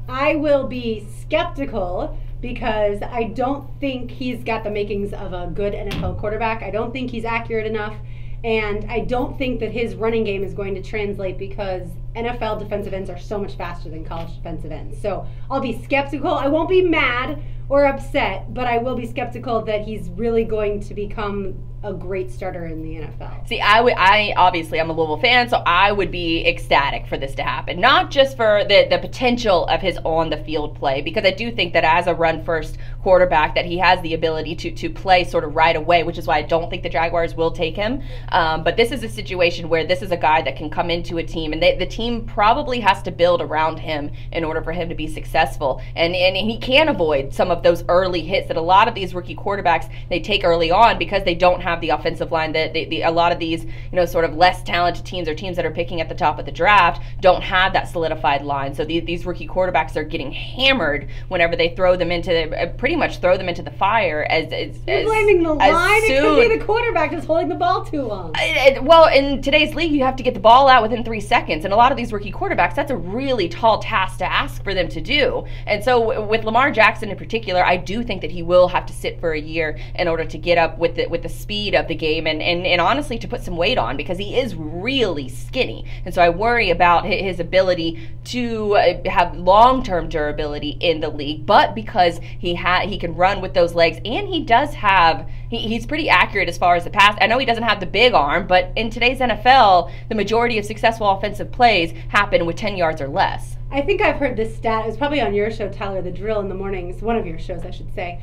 I will be skeptical because I don't think he's got the makings of a good NFL quarterback. I don't think he's accurate enough. And I don't think that his running game is going to translate because NFL defensive ends are so much faster than college defensive ends. So I'll be skeptical. I won't be mad or upset, but I will be skeptical that he's really going to become a great starter in the NFL. See, I obviously I'm a Louisville fan, so I would be ecstatic for this to happen. Not just for the potential of his on the field play, because I do think that as a run first quarterback that he has the ability to play sort of right away, which is why I don't think the Jaguars will take him. But this is a situation where this is a guy that can come into a team, and the team probably has to build around him in order for him to be successful. And he can avoid some of those early hits that a lot of these rookie quarterbacks they take early on because they don't have the offensive line that a lot of these sort of less talented teams or teams that are picking at the top of the draft don't have that solidified line. So these rookie quarterbacks are getting hammered whenever they throw them into pretty much throw them into the fire. You're blaming the line. It could be the quarterback just holding the ball too long. Well, in today's league, you have to get the ball out within 3 seconds, and a lot of these rookie quarterbacks, that's a really tall task to ask for them to do. And so with Lamar Jackson in particular, I do think that he will have to sit for a year in order to get up with the speed of the game and honestly to put some weight on, because he is really skinny. And so I worry about his ability to have long-term durability in the league, but because he can run with those legs, and he does have he's pretty accurate as far as the pass. I know he doesn't have the big arm, but in today's NFL, the majority of successful offensive plays happen with 10 yards or less. I think I've heard this stat. It was probably on your show, Tyler, The Drill in the Mornings, one of your shows, I should say.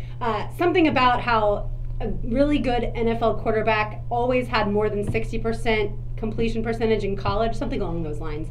Something about how a really good NFL quarterback always had more than 60% completion percentage in college, something along those lines.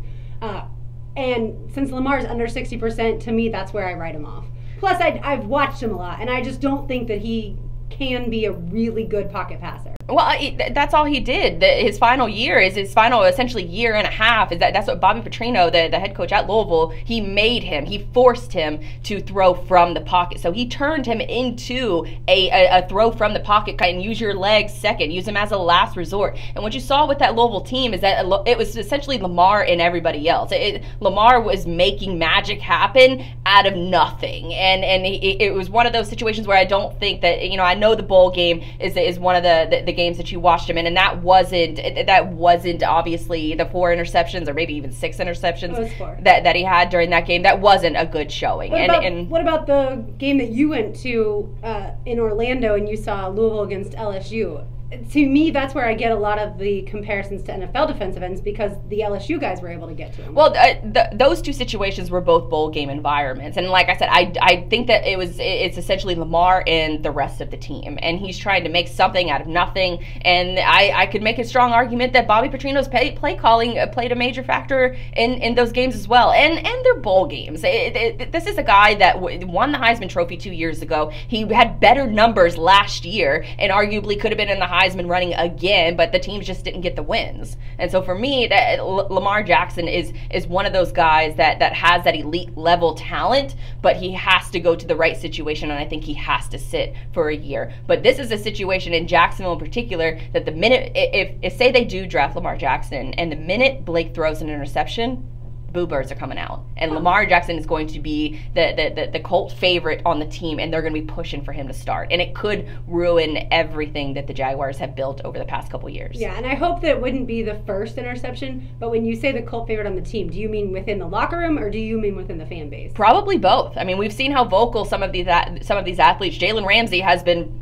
And since Lamar's under 60%, to me, that's where I write him off. Plus, I've watched him a lot, and I just don't think that he can be a really good pocket passer. Well, that's all he did. His final year is his final, essentially, year and a half. That's what Bobby Petrino, the head coach at Louisville, he made him. He forced him to throw from the pocket. So he turned him into a throw from the pocket and use your legs second. Use him as a last resort. And what you saw with that Louisville team is that it was essentially Lamar and everybody else. Lamar was making magic happen out of nothing. And it was one of those situations where I don't think that, I know the bowl game is one of the games that you watched him in, and that wasn't obviously the 4 interceptions or maybe even 6 interceptions that he had during that game. That wasn't a good showing. What about the game that you went to in Orlando and you saw Louisville against LSU? To me, that's where I get a lot of the comparisons to NFL defensive ends because the LSU guys were able to get to him. Well, those two situations were both bowl game environments, and like I said, I think that it's essentially Lamar and the rest of the team, and he's trying to make something out of nothing. And I could make a strong argument that Bobby Petrino's play calling played a major factor in those games as well, and their bowl games. This is a guy that won the Heisman Trophy 2 years ago. He had better numbers last year, and arguably could have been in the Heisman running again, but the teams just didn't get the wins. And so for me, that Lamar Jackson is one of those guys that has that elite level talent, but he has to go to the right situation, and I think he has to sit for a year. But this is a situation in Jacksonville in particular that the minute, if say they do draft Lamar Jackson, and the minute Blake throws an interception, Boo Birds are coming out. And Lamar Jackson is going to be the cult favorite on the team, and they're going to be pushing for him to start. And it could ruin everything that the Jaguars have built over the past couple years. Yeah, and I hope that it wouldn't be the first interception, but when you say the cult favorite on the team, do you mean within the locker room or do you mean within the fan base? Probably both. I mean, we've seen how vocal some of these athletes. Jalen Ramsey has been,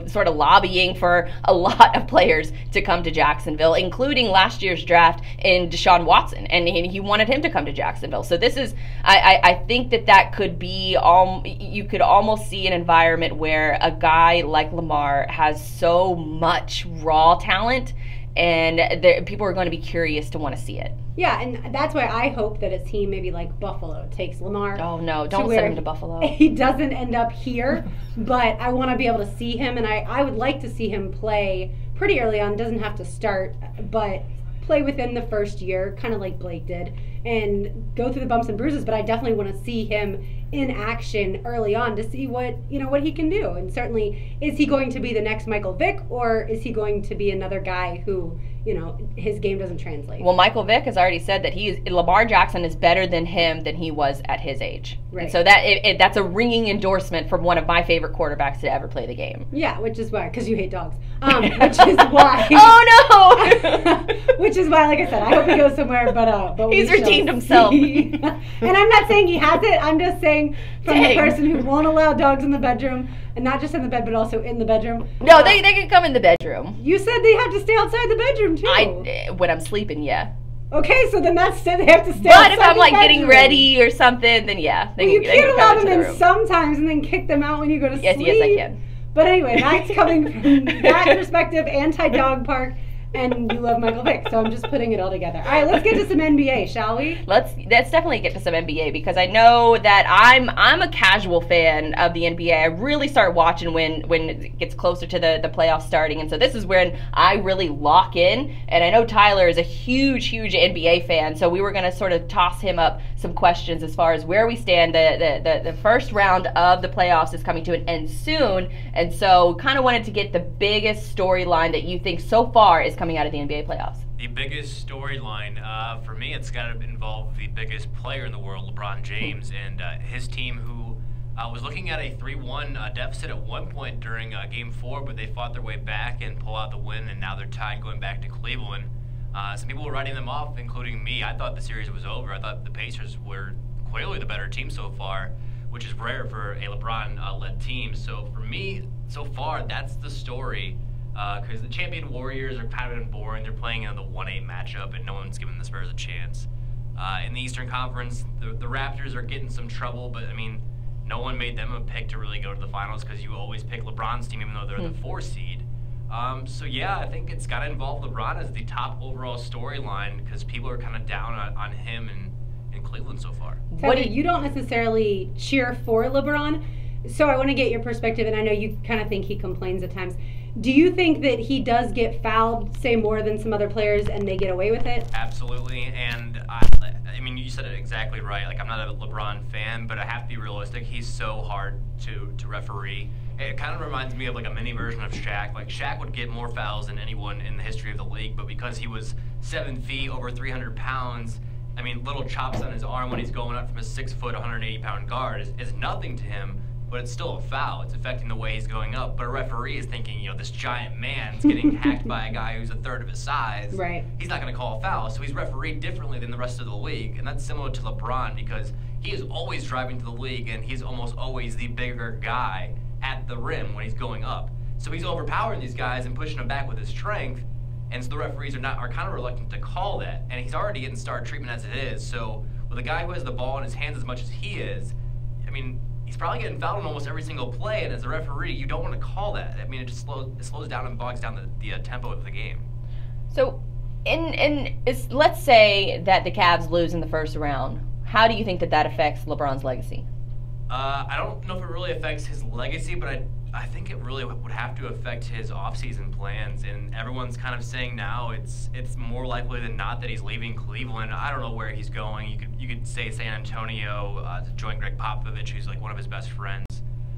sort of lobbying for a lot of players to come to Jacksonville, including last year's draft in Deshaun Watson, and he wanted him to come to Jacksonville. So this is, I think that could be, you could almost see an environment where a guy like Lamar has so much raw talent, and people are going to be curious to want to see it. Yeah, and that's why I hope that a team maybe like Buffalo takes Lamar. Oh no, don't send him to Buffalo. He doesn't end up here, but I want to be able to see him, and I would like to see him play pretty early on. Doesn't have to start, but play within the first year, kind of like Blake did, and go through the bumps and bruises. But I definitely want to see him in action early on to see what he can do. And certainly, is he going to be the next Michael Vick, or is he going to be another guy who his game doesn't translate? Well, Michael Vick has already said that Lamar Jackson is better than him than he was at his age. Right. And so that's a ringing endorsement from one of my favorite quarterbacks to ever play the game. Yeah, which is why, because you hate dogs. Which is why. Oh no! Which is why, like I said, I hope he goes somewhere. But he's redeemed himself. And I'm not saying he has it. I'm just saying from the person who won't allow dogs in the bedroom, and not just in the bed, but also in the bedroom. No, they can come in the bedroom. You said they have to stay outside the bedroom too. When I'm sleeping, yeah. Okay, so then they have to stay outside the bedroom. But if I'm like getting ready or something, then yeah. You can't allow them in sometimes and then kick them out when you go to sleep. Yes, I can. But anyway, that's coming from that perspective, anti-dog park, and you love Michael Vick, so I'm just putting it all together. All right, let's get to some NBA, shall we? Let's definitely get to some NBA, because I know that I'm a casual fan of the NBA. I really start watching when it gets closer to the playoffs starting, and so this is when I really lock in. And I know Tyler is a huge NBA fan, so we were going to sort of toss him up some questions as far as where we stand. The first round of the playoffs is coming to an end soon, and so kind of wanted to get the biggest storyline that you think so far is coming out of the NBA playoffs. The biggest storyline, for me, it's got to involve the biggest player in the world, LeBron James, and his team, who was looking at a 3-1 deficit at one point during Game 4, but they fought their way back and pull out the win, and now they're tied going back to Cleveland. Some people were writing them off, including me. I thought the series was over. I thought the Pacers were clearly the better team so far, which is rare for a LeBron-led team. So for me, so far, that's the story. Because the champion Warriors are kind of boring. They're playing in the 1-8 matchup, and no one's giving the Spurs a chance. In the Eastern Conference, the Raptors are getting some trouble, but, I mean, no one made them a pick to really go to the finals, because you always pick LeBron's team, even though they're the 4 seed. So, yeah, I think it's got to involve LeBron as the top overall storyline, because people are kind of down on him in Cleveland so far. Tyler, you don't necessarily cheer for LeBron, so I want to get your perspective, and I know you kind of think he complains at times. Do you think that he does get fouled, say, more than some other players, and they get away with it? Absolutely, and I mean, you said it exactly right. Like, I'm not a LeBron fan, but I have to be realistic. He's so hard to referee. It kind of reminds me of like a mini version of Shaq. Like, Shaq would get more fouls than anyone in the history of the league, but because he was 7 feet, over 300 pounds, I mean, little chops on his arm when he's going up from a 6 foot, 180 pound guard is nothing to him. but it's still a foul. It's affecting the way he's going up. But a referee is thinking, this giant man's getting hacked by a guy who's a third of his size. Right. He's not going to call a foul, so he's refereed differently than the rest of the league. And that's similar to LeBron because he is always driving to the league, and he's almost always the bigger guy at the rim when he's going up. So he's overpowering these guys and pushing them back with his strength. And so the referees are kind of reluctant to call that. And he's already getting star treatment as it is. So with a guy who has the ball in his hands as much as he is, I mean, he's probably getting fouled on almost every single play. And as a referee, you don't want to call that. I mean, it just slows down and bogs down the tempo of the game. So, let's say that the Cavs lose in the first round. How do you think that affects LeBron's legacy? I don't know if it really affects his legacy, but I think it really would have to affect his offseason plans. And everyone's kind of saying now it's more likely than not that he's leaving Cleveland. I don't know where he's going. You could say San Antonio to join Greg Popovich, who's like one of his best friends,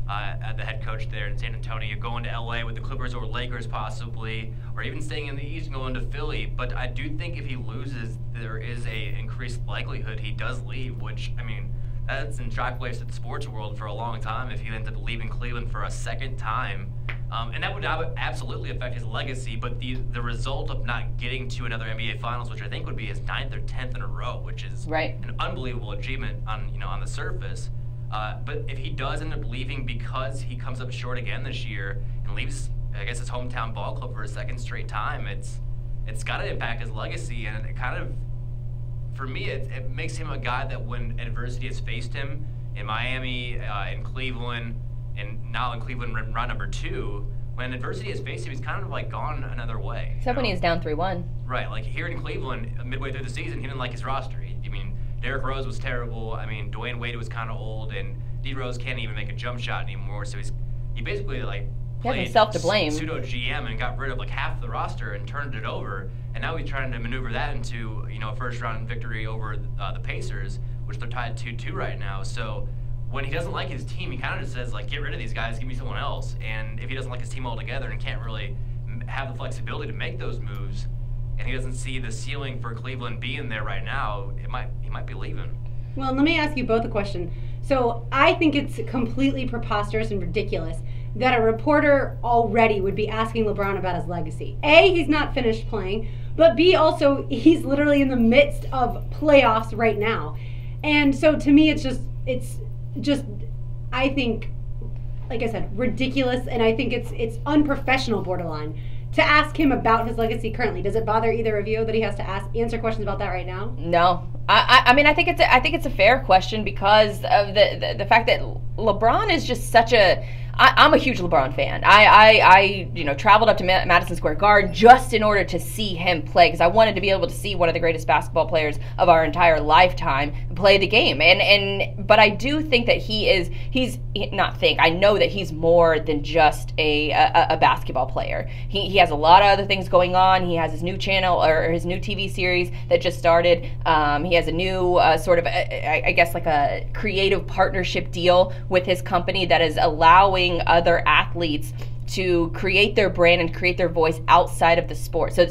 at the head coach there in San Antonio, going to LA with the Clippers or Lakers possibly, or even staying in the East and going to Philly. But I do think if he loses, there is a increased likelihood he does leave, which, I mean, that's in shockwaves to the sports world for a long time if he ends up leaving Cleveland for a second time. And that would absolutely affect his legacy, but the result of not getting to another NBA Finals, which I think would be his 9th or 10th in a row, which is an unbelievable achievement on the surface. But if he does end up leaving because he comes up short again this year and leaves, I guess, his hometown ball club for a second straight time, it's got to impact his legacy, and it kind of, for me, it makes him a guy that when adversity has faced him in Miami, in Cleveland, and now in Cleveland round number 2, when adversity has faced him, he's kind of like gone another way. Except when he's down 3-1. Right, like here in Cleveland, midway through the season, he didn't like his roster. I mean, Derrick Rose was terrible. I mean, Dwayne Wade was kind of old, and D Rose can't even make a jump shot anymore. So he basically like played himself to blame. Pseudo GM and got rid of like half the roster and turned it over. And now he's trying to maneuver that into a first round victory over the Pacers, which they're tied 2-2 right now. So when he doesn't like his team, he kind of just says like, get rid of these guys, give me someone else. And if he doesn't like his team altogether and can't really have the flexibility to make those moves, and he doesn't see the ceiling for Cleveland being there right now, he might be leaving. Well, let me ask you both a question. So I think it's completely preposterous and ridiculous that a reporter already would be asking LeBron about his legacy. A, he's not finished playing, but B, also, he's literally in the midst of playoffs right now. And so to me, it's just, I think, like I said, ridiculous, and I think it's unprofessional borderline to ask him about his legacy currently. Does it bother either of you that he has to answer questions about that right now? No. I mean, I think it's a fair question because of the fact that LeBron is just such a. I'm a huge LeBron fan. I traveled up to Madison Square Garden just in order to see him play because I wanted to be able to see one of the greatest basketball players of our entire lifetime play the game. But I do think that I know that he's more than just a basketball player. He has a lot of other things going on. He has his new channel or his new TV series that just started. He has a new sort of, I guess, like a creative partnership deal with his company that is allowing other athletes to create their brand and create their voice outside of the sport. So I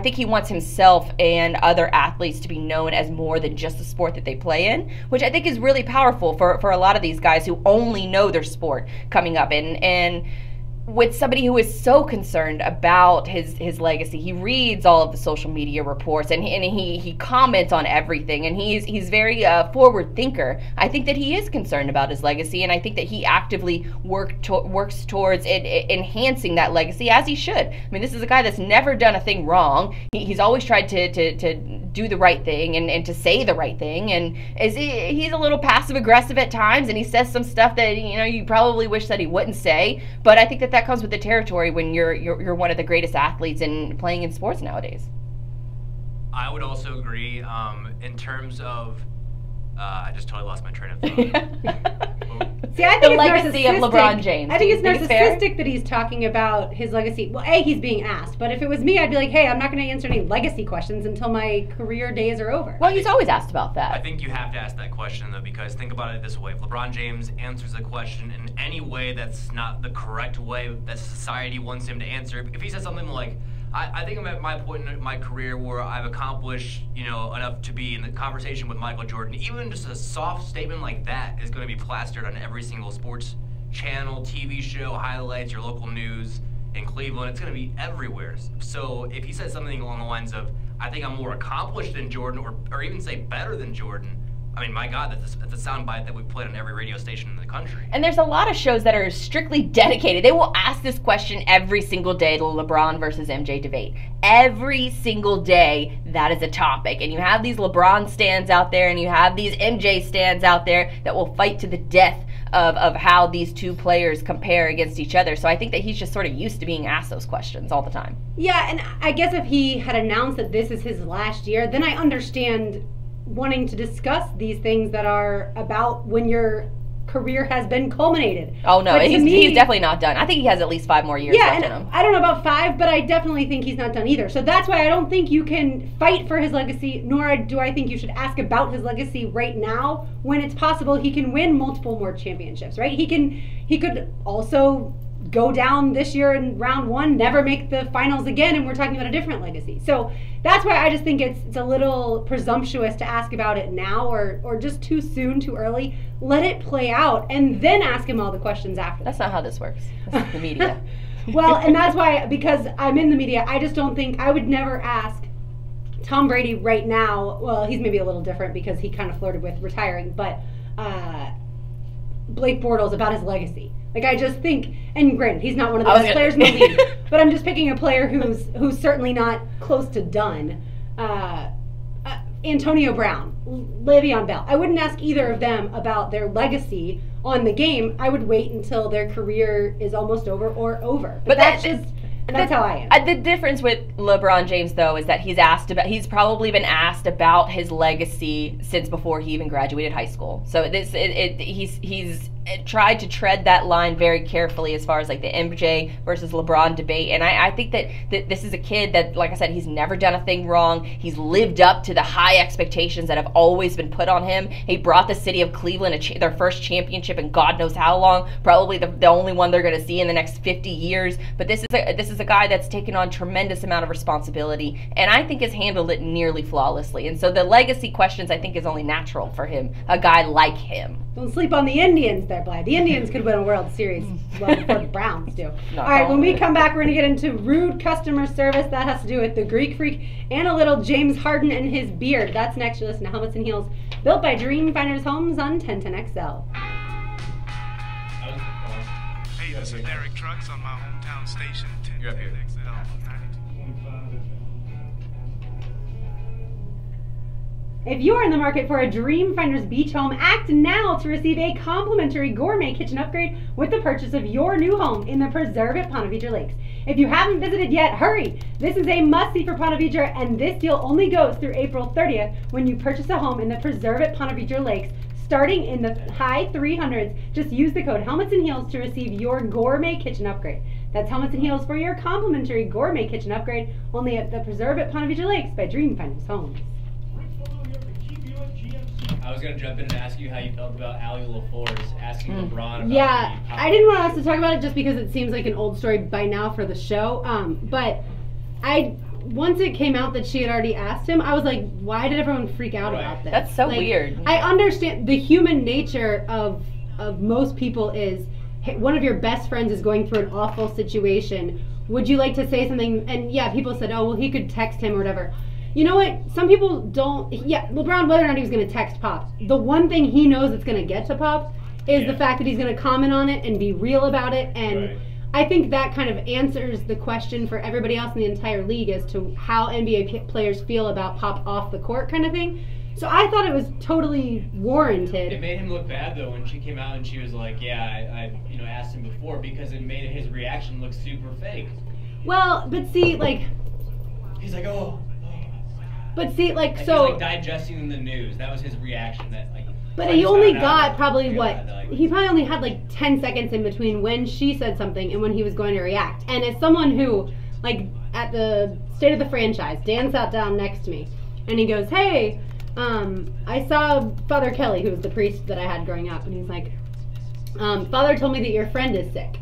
think he wants himself and other athletes to be known as more than just the sport that they play in, which I think is really powerful for a lot of these guys who only know their sport coming up. And with somebody who is so concerned about his legacy, he reads all of the social media reports and he comments on everything, and he's very forward thinker. I think that he is concerned about his legacy, and I think that he actively works towards enhancing that legacy, as he should. I mean, this is a guy that's never done a thing wrong. He's always tried to do the right thing and to say the right thing, and he's a little passive aggressive at times, and he says some stuff that you probably wish that he wouldn't say. But I think that comes with the territory when you're one of the greatest athletes in playing in sports nowadays. I would also agree. In terms of, I just totally lost my train of thought. See, I think the it's legacy of LeBron James. I think it's narcissistic that he's talking about his legacy. Well, A, he's being asked, but if it was me, I'd be like, hey, I'm not going to answer any legacy questions until my career days are over. Well, he's always asked about that. I think you have to ask that question, though, because think about it this way. If LeBron James answers a question in any way that's not the correct way that society wants him to answer, if he says something like, I think I'm at my point in my career where I've accomplished, enough to be in the conversation with Michael Jordan. Even just a soft statement like that is going to be plastered on every single sports channel, TV show, highlights, your local news in Cleveland. It's going to be everywhere. So if he says something along the lines of, I think I'm more accomplished than Jordan, or even say better than Jordan, I mean, my God, that's a soundbite that we played on every radio station in the country. And there's a lot of shows that are strictly dedicated. They will ask this question every single day, the LeBron versus MJ debate. Every single day, that is a topic. And you have these LeBron stands out there, and you have these MJ stands out there that will fight to the death of how these two players compare against each other. So I think that he's just sort of used to being asked those questions all the time. Yeah, and I guess if he had announced that this is his last year, then I understand wanting to discuss these things that are about when your career has been culminated. Oh no, he's definitely not done. I think he has at least 5 more years left in him. I don't know about 5, but I definitely think he's not done either. So that's why I don't think you can fight for his legacy, nor do I think you should ask about his legacy right now when it's possible he can win multiple more championships, right? He could also go down this year in round 1, never make the finals again, and we're talking about a different legacy. So that's why I just think it's a little presumptuous to ask about it now, or just too soon, too early. Let it play out, and then ask him all the questions after. That's not how this works. This is the media. Well, and that's why, because I'm in the media, I just don't think, I would never ask Tom Brady right now. Well, he's maybe a little different because he kind of flirted with retiring, but Blake Bortles about his legacy. Like, I just think, and granted, he's not one of the best players in the league, but I'm just picking a player who's certainly not close to done. Antonio Brown, Le'Veon Bell. I wouldn't ask either of them about their legacy on the game. I would wait until their career is almost over or over. But that's how I am. The difference with LeBron James, though, is that he's probably been asked about his legacy since before he even graduated high school. So he's tried to tread that line very carefully as far as like the MJ versus LeBron debate. And I think that this is a kid that, like I said, he's never done a thing wrong. He's lived up to the high expectations that have always been put on him. He brought the city of Cleveland their first championship in God knows how long, probably the only one they're going to see in the next 50 years. But this is a guy that's taken on tremendous amount of responsibility, and I think has handled it nearly flawlessly. And so the legacy questions, I think, is only natural for him, a guy like him. Don't sleep on the Indians there, Blythe. The Indians could win a World Series well before the Browns do. All right, when we come back, we're going to get into rude customer service. That has to do with the Greek Freak and a little James Harden and his beard. That's next. You're listening to Helmets and Heels, built by Dreamfinders Homes on 1010XL. Hey, this is Derek Trucks on my hometown station, 1010XL 92.5. If you are in the market for a Dreamfinders beach home, act now to receive a complimentary gourmet kitchen upgrade with the purchase of your new home in the Preserve at Ponte Vedra Lakes. If you haven't visited yet, hurry! This is a must-see for Ponte Vedra, and this deal only goes through April 30th when you purchase a home in the Preserve at Ponte Vedra Lakes. Starting in the high 300s, just use the code Helmets and Heels to receive your gourmet kitchen upgrade. That's Helmets and Heels for your complimentary gourmet kitchen upgrade, only at the Preserve at Ponte Vedra Lakes by Dreamfinders Homes. I was going to jump in and ask you how you felt about Ali LaForce asking LeBron about Yeah, I didn't want us to talk about it just because it seems like an old story by now for the show. But once it came out that she had already asked him, I was like, why did everyone freak out about this? That's so weird. I understand the human nature of most people is, hey, one of your best friends is going through an awful situation. Would you like to say something? And yeah, people said, oh, well, he could text him or whatever. You know what? Some people don't. Yeah, LeBron, whether or not he was going to text Pop, the one thing he knows that's going to get to Pop is the fact that he's going to comment on it and be real about it. And I think that kind of answers the question for everybody else in the entire league as to how NBA players feel about Pop off the court kind of thing. So I thought it was totally warranted. It made him look bad though when she came out and she was like, "Yeah, I asked him before," because it made his reaction look super fake. Well, but see, like, he's like, "Oh." But see, like, so he's like digesting the news. That was his reaction. That like. But he only got probably he probably only had like 10 seconds in between when she said something and when he was going to react. And as someone who, like, at the State of the Franchise, Dan sat down next to me and he goes, "Hey, I saw Father Kelly, who was the priest that I had growing up," and he's like, "Father told me that your friend is sick."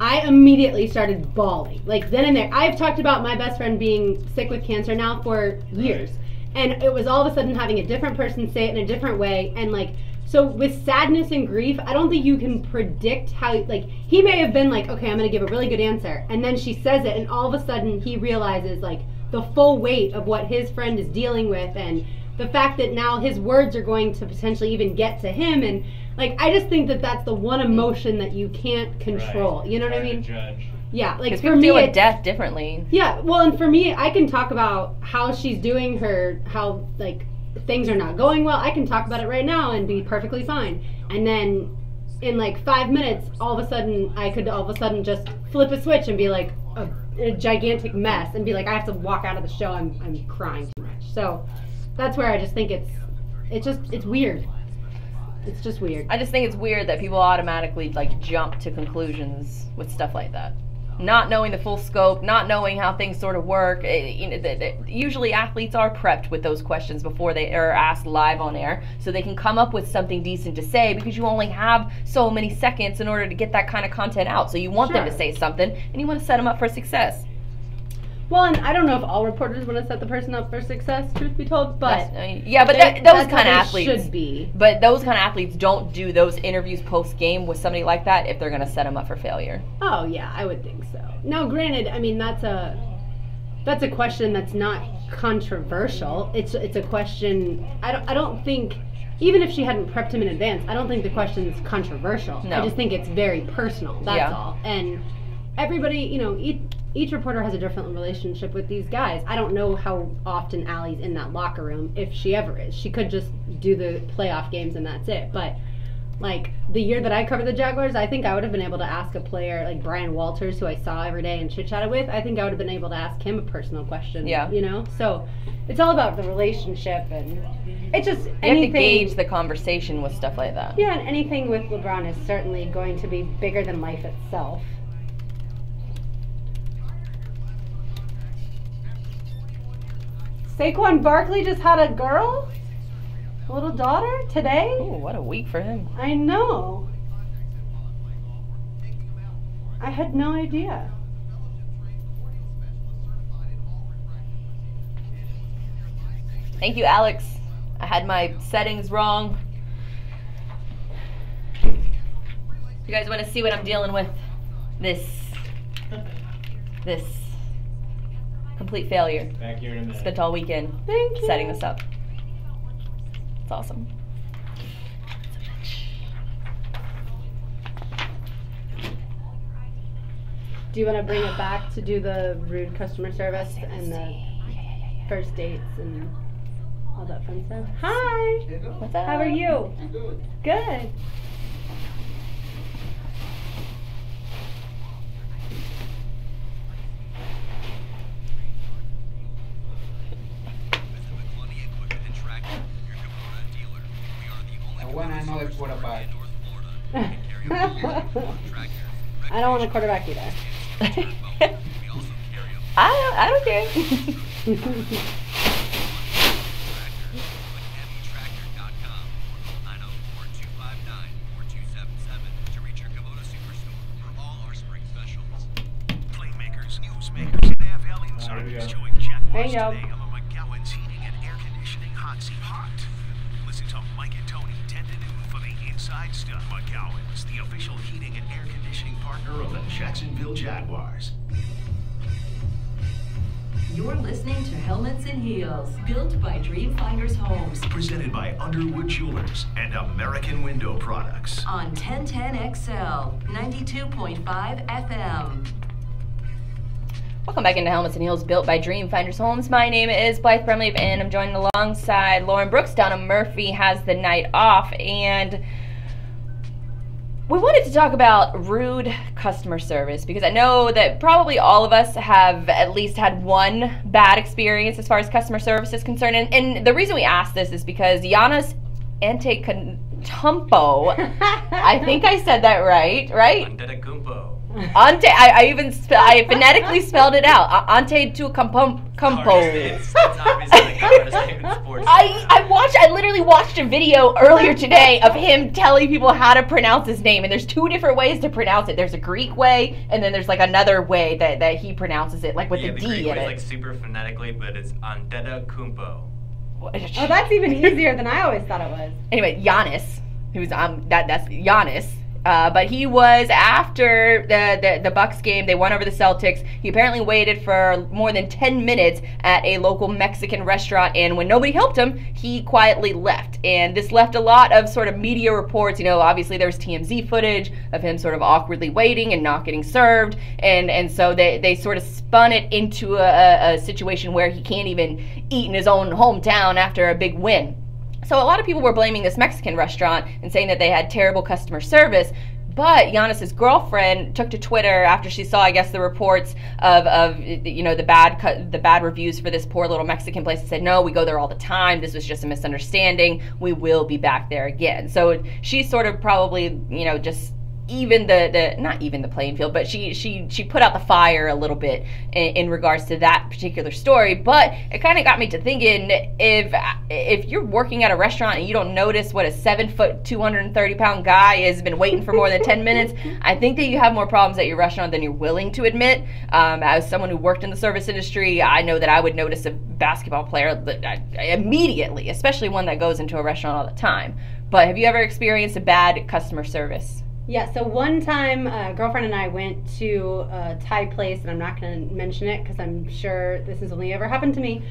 I immediately started bawling. Like, then and there. I've talked about my best friend being sick with cancer now for years. And it was all of a sudden having a different person say it in a different way. And, like, so with sadness and grief, I don't think you can predict how, like, he may have been like, okay, I'm going to give a really good answer. And then she says it, and all of a sudden he realizes, like, the full weight of what his friend is dealing with, and the fact that now his words are going to potentially even get to him. And, like, I just think that that's the one emotion that you can't control. Right. You know what I mean? Judge. Yeah, like, Because for people me, deal with it's- death differently. Yeah, well, and for me, I can talk about how she's doing how, like, things are not going well. I can talk about it right now and be perfectly fine. And then in, like, 5 minutes, all of a sudden, I could all of a sudden just flip a switch and be, like, a gigantic mess and be like, I have to walk out of the show. I'm crying too much. So that's where I just think it's weird. It's just weird. I just think it's weird that people automatically, like, jump to conclusions with stuff like that. Not knowing the full scope, not knowing how things sort of work. Usually athletes are prepped with those questions before they are asked live on air, so they can come up with something decent to say, because you only have so many seconds in order to get that kind of content out. So you want them to say something, and you want to set them up for success. Well, and I don't know if all reporters want to set the person up for success, truth be told, but those kind of athletes should be. But those kind of athletes don't do those interviews post game with somebody like that if they're going to set them up for failure. Oh yeah, I would think so. Now, granted, I mean that's a question that's not controversial. It's a question. I don't think, even if she hadn't prepped him in advance, I don't think the question is controversial. No. I just think it's very personal. That's all. And everybody, you know, each reporter has a different relationship with these guys. I don't know how often Allie's in that locker room, if she ever is. She could just do the playoff games and that's it. But, like, the year that I covered the Jaguars, I think I would have been able to ask a player like Brian Walters, who I saw every day and chit-chatted with. I think I would have been able to ask him a personal question. Yeah. You know? So it's all about the relationship, and it's just You anything. have to gauge the conversation with stuff like that. Yeah, and anything with LeBron is certainly going to be bigger than life itself. Saquon Barkley just had a girl? A little daughter today? Ooh, what a week for him. I know. I had no idea. Thank you, Alex. I had my settings wrong. You guys want to see what I'm dealing with? This complete failure. Back here in a minute. Spent all weekend Thank you. setting this up. It's awesome. Do you want to bring it back to do the rude customer service and the first dates and all that fun stuff? Hi! What's up? How are you? Good. When I know it's quarterback. I don't want a quarterback either. I don't care. Playmakers, newsmakers, and AFL insiders join Jaguars There you go. today on the McGowan's Heating and Air Conditioning Hot Seat Hot. Listen to Mike and Tony 10 to noon for the inside stuff. McGowan's, the official heating and air conditioning partner of the Jacksonville Jaguars. You're listening to Helmets and Heels, built by Dreamfinders Homes Presented by Underwood Jewelers and American Window Products. on 1010XL, 92.5 FM. Welcome back into Helmets and Heels, built by Dreamfinders Homes. My name is Blythe Bremley, and I'm joined alongside Lauren Brooks. Donna Murphy has the night off, and we wanted to talk about rude customer service, because I know that probably all of us have at least had one bad experience as far as customer service is concerned. And the reason we asked this is because Giannis Antetokounmpo, I think I said that right? Antetokounmpo. I phonetically spelled it out. Antetokounmpo. It's obviously the hardest name in sports. sports. I literally watched a video earlier today of him telling people how to pronounce his name, and there's 2 different ways to pronounce it. There's a Greek way, and then there's like another way that he pronounces it, like with the the D Greek in way it. is like super phonetically, but it's Antetokounmpo. Oh, that's even easier than I always thought it was. Anyway, Giannis, who's that's Giannis. But he was after the Bucks game. They won over the Celtics. He apparently waited for more than 10 minutes at a local Mexican restaurant, and when nobody helped him, he quietly left. And this left a lot of sort of media reports. Obviously there was TMZ footage of him sort of awkwardly waiting and not getting served, and so they sort of spun it into a situation where he can't even eat in his own hometown after a big win. So a lot of people were blaming this Mexican restaurant and saying that they had terrible customer service. But Giannis's girlfriend took to Twitter after she saw, I guess, the reports of the bad reviews for this poor little Mexican place, and said, no, we go there all the time. This was just a misunderstanding. We will be back there again. So she sort of probably, just not even the playing field, but she put out the fire a little bit in regards to that particular story. But it kind of got me to thinking, if you're working at a restaurant and you don't notice what a 7-foot, 230-pound guy has been waiting for more than 10 minutes, I think that you have more problems at your restaurant than you're willing to admit. As someone who worked in the service industry, I know that I would notice a basketball player immediately, especially one that goes into a restaurant all the time. But have you ever experienced a bad customer service? Yeah, so one time a girlfriend and I went to a Thai place, and I'm not going to mention it because I'm sure this has only ever happened to me.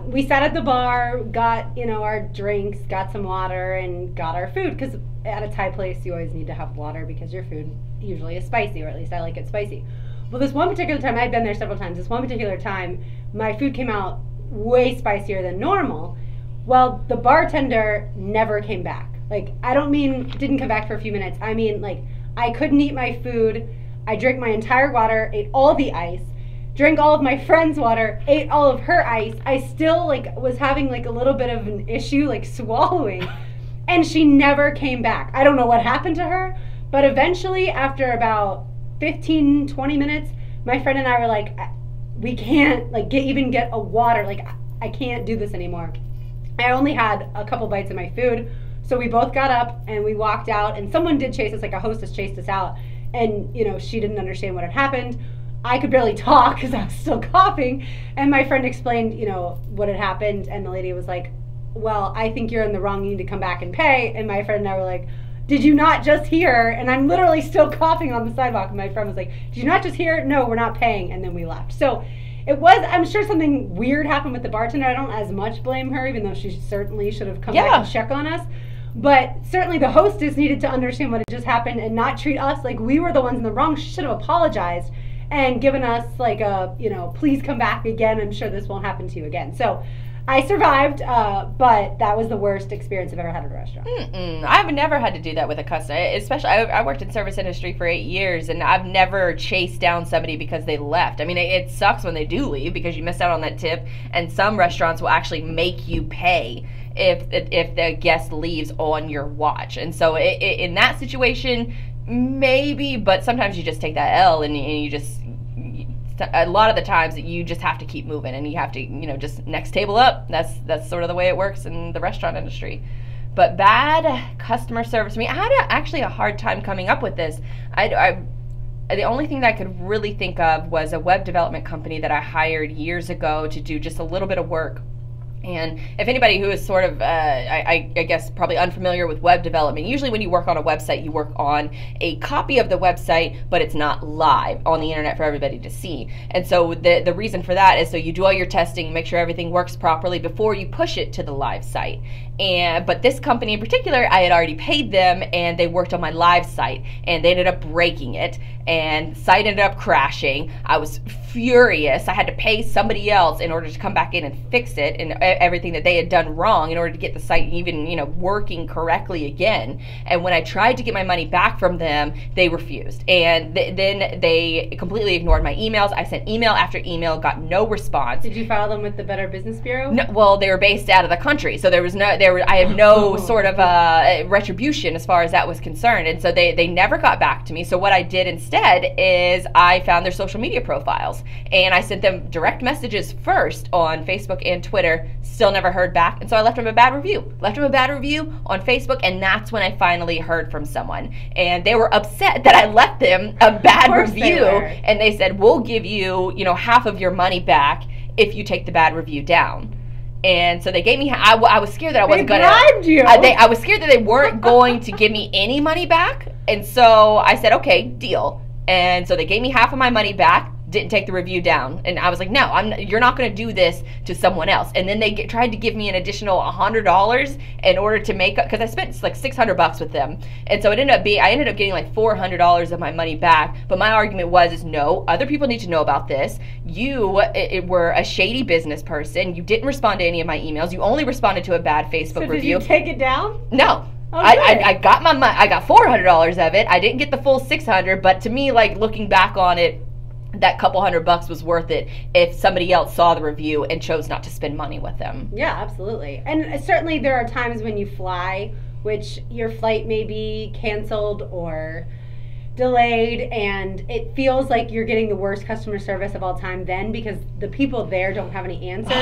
We sat at the bar, got our drinks, got some water, and got our food, because at a Thai place you always need to have water because your food usually is spicy, or at least I like it spicy. Well, this one particular time, I'd been there several times, this one particular time my food came out way spicier than normal. Well, the bartender never came back. Like, I don't mean didn't come back for a few minutes. I mean, like, I couldn't eat my food. I drank my entire water, ate all the ice, drank all of my friend's water, ate all of her ice. I still, was having, a little bit of an issue, swallowing. And she never came back. I don't know what happened to her, but eventually, after about 15, 20 minutes, my friend and I were like, we can't, even get a water. I can't do this anymore. I only had a couple bites of my food. So we both got up and we walked out, and someone did chase us, a hostess chased us out, and she didn't understand what had happened. I could barely talk because I was still coughing, and my friend explained what had happened, and the lady was like, well, I think you're in the wrong, you need to come back and pay. And my friend and I were like, did you not just hear? And I'm literally still coughing on the sidewalk, and my friend was like, did you not just hear? No, we're not paying. And then we left. So I'm sure something weird happened with the bartender. I don't as much blame her, even though she certainly should have come back and check on us. But certainly the hostess needed to understand what had just happened and not treat us like we were the ones in the wrong. She should have apologized and given us please come back again. I'm sure this won't happen to you again. So I survived, but that was the worst experience I've ever had at a restaurant. I've never had to do that with a customer. Especially, I worked in service industry for 8 years, and I've never chased down somebody because they left. I mean, it sucks when they do leave because you miss out on that tip, and some restaurants will actually make you pay if the guest leaves on your watch. And so in that situation, maybe, but sometimes you just take that L and you just, a lot of the times you just have to keep moving, and you have to, just next table up. That's sort of the way it works in the restaurant industry. But bad customer service, I had actually a hard time coming up with this. The only thing that I could really think of was a web development company that I hired years ago to do just a little bit of work. And if anybody who is sort of, I guess, probably unfamiliar with web development, usually when you work on a website, you work on a copy of the website, but it's not live on the internet for everybody to see. And so the reason for that is so you do all your testing, make sure everything works properly before you push it to the live site. But this company in particular, I had already paid them, and they worked on my live site, and they ended up breaking it, and the site ended up crashing. I was furious. I had to pay somebody else in order to come back in and fix it, and everything that they had done wrong in order to get the site even, working correctly again. And when I tried to get my money back from them, they refused. And then they completely ignored my emails. I sent email after email, got no response. Did you file them with the Better Business Bureau? No, well, they were based out of the country, so I had no sort of retribution as far as that was concerned. And so they never got back to me. So what I did instead is I found their social media profiles, and I sent them direct messages first on Facebook and Twitter Still never heard back. And so I left him a bad review. Left him a bad review on Facebook, and that's when I finally heard from someone. And they were upset that I left them a bad review. And they said, we'll give you, half of your money back if you take the bad review down. And so they gave me, I was scared that I wasn't going to. They bribed you. I was scared that they weren't going to give me any money back. And so I said, okay, deal. And so they gave me half of my money back, didn't take the review down. And I was like, no, you're not going to do this to someone else. And then they tried to give me an additional $100 in order to make up, because I spent like $600 with them. And so I ended up getting like $400 of my money back. But my argument was no, other people need to know about this. You were a shady business person. You didn't respond to any of my emails. You only responded to a bad Facebook review. Did you take it down? No. Oh, I got my money. I got $400 of it. I didn't get the full $600, but to me, like looking back on it, that couple $100 was worth it if somebody else saw the review and chose not to spend money with them. Yeah, absolutely. And certainly there are times when you fly, which your flight may be canceled or delayed, and it feels like you're getting the worst customer service of all time then, because the people there don't have any answers.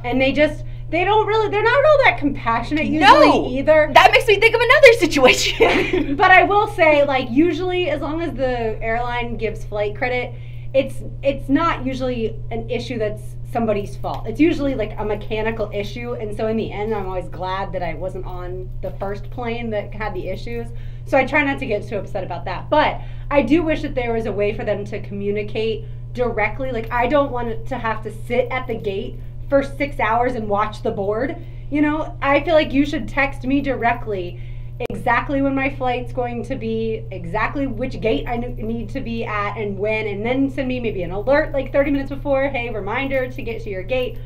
And they're not really that compassionate usually either. That makes me think of another situation. But I will say, like, usually as long as the airline gives flight credit, it's not usually an issue that's somebody's fault. It's usually like a mechanical issue, and so in the end I'm always glad that I wasn't on the first plane that had the issues. So I try not to get too upset about that. But I do wish that there was a way for them to communicate directly. Like, I don't want to have to sit at the gate for 6 hours and watch the board. I feel like you should text me directly exactly when my flight's going to be, exactly which gate I need to be at and when, and then send me maybe an alert like 30 minutes before, hey, reminder to get to your gate.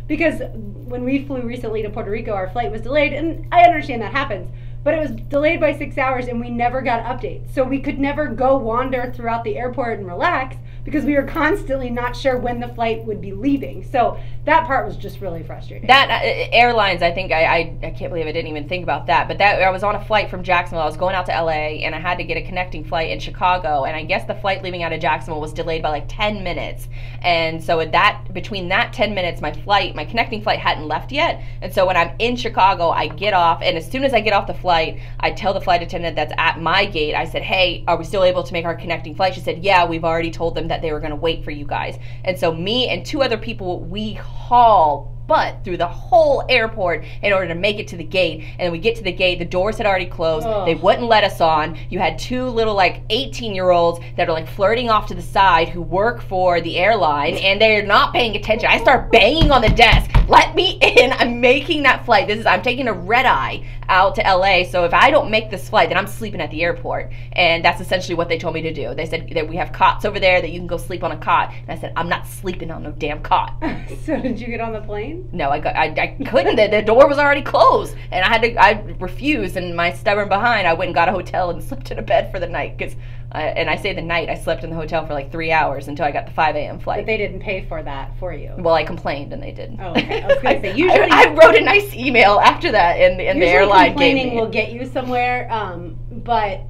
Because when we flew recently to Puerto Rico, our flight was delayed, and I understand that happens, but it was delayed by 6 hours and we never got updates. So we could never go wander throughout the airport and relax because we were constantly not sure when the flight would be leaving. So that part was just really frustrating. That airlines, I think I can't believe I didn't even think about that. But I was on a flight from Jacksonville. I was going out to LA, and I had to get a connecting flight in Chicago. And I guess the flight leaving out of Jacksonville was delayed by like 10 minutes. And so between that 10 minutes, my connecting flight hadn't left yet. And so when I'm in Chicago, I get off, and as soon as I get off the flight, I tell the flight attendant that's at my gate, I said, hey, are we still able to make our connecting flight? She said, yeah, we've already told them that they were going to wait for you guys. And so me and two other people, we haul butt through the whole airport in order to make it to the gate. And then we get to the gate, the doors had already closed. They wouldn't let us on. You had two little like 18-year-olds that are like flirting off to the side who work for the airline, and they're not paying attention. I start banging on the desk. Let me in. I'm making that flight. I'm taking a red eye out to LA. So if I don't make this flight, then I'm sleeping at the airport. And that's essentially what they told me to do. They said that we have cots over there that you can go sleep on a cot. And I said, I'm not sleeping on no damn cot. So did you get on the plane? No, I couldn't. The door was already closed, and I refused. And my stubborn behind, I went and got a hotel and slept in a bed for the night. And I say the night, I slept in the hotel for like 3 hours until I got the 5 a.m. flight. But they didn't pay for that for you. Well, I complained, and they did. Oh, okay. I was going to say, usually I wrote a nice email after that, and the airline gave me. Complaining will get you somewhere. But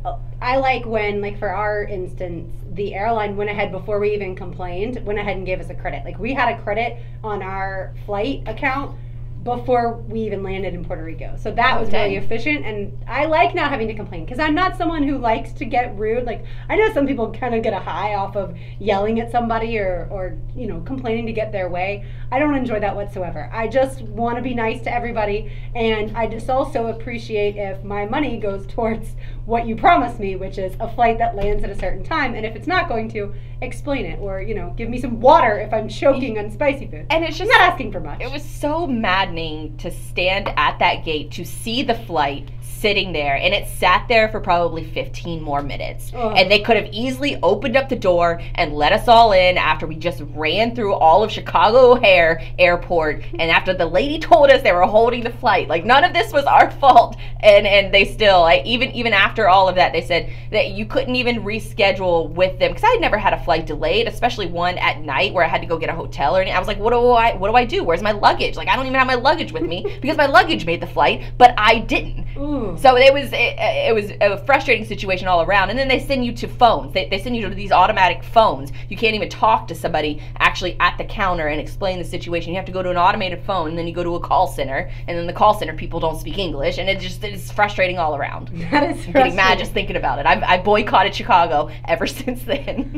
I like when, like for our instance, the airline went ahead before we even complained, went ahead and gave us a credit. Like, we had a credit on our flight account before we even landed in Puerto Rico. So that was really efficient, and I like not having to complain, because I'm not someone who likes to get rude. Like, I know some people kind of get a high off of yelling at somebody or complaining to get their way. I don't enjoy that whatsoever. I just want to be nice to everybody, and I just also appreciate if my money goes towards what you promised me, which is a flight that lands at a certain time, and if it's not going to, explain it, or give me some water if I'm choking on spicy food. And it's just I'm not asking for much. It was so maddening to stand at that gate to see the flight sitting there, and it sat there for probably 15 more minutes. And they could have easily opened up the door and let us all in after we just ran through all of Chicago O'Hare Airport, and after the lady told us they were holding the flight. Like, none of this was our fault, and they still, even after all of that, they said that you couldn't even reschedule with them, because I had never had a flight delayed, especially one at night where I had to go get a hotel or anything. I was like, what do I do? Where's my luggage? Like, I don't even have my luggage with me because my luggage made the flight, but I didn't. Ooh. So it was a frustrating situation all around. And then they send you to phones. They send you to these automatic phones. You can't even talk to somebody actually at the counter and explain the situation. You have to go to an automated phone, and then you go to a call center, and then the call center people don't speak English, and it's frustrating all around. That is frustrating. I'm getting mad just thinking about it. I boycotted Chicago ever since then.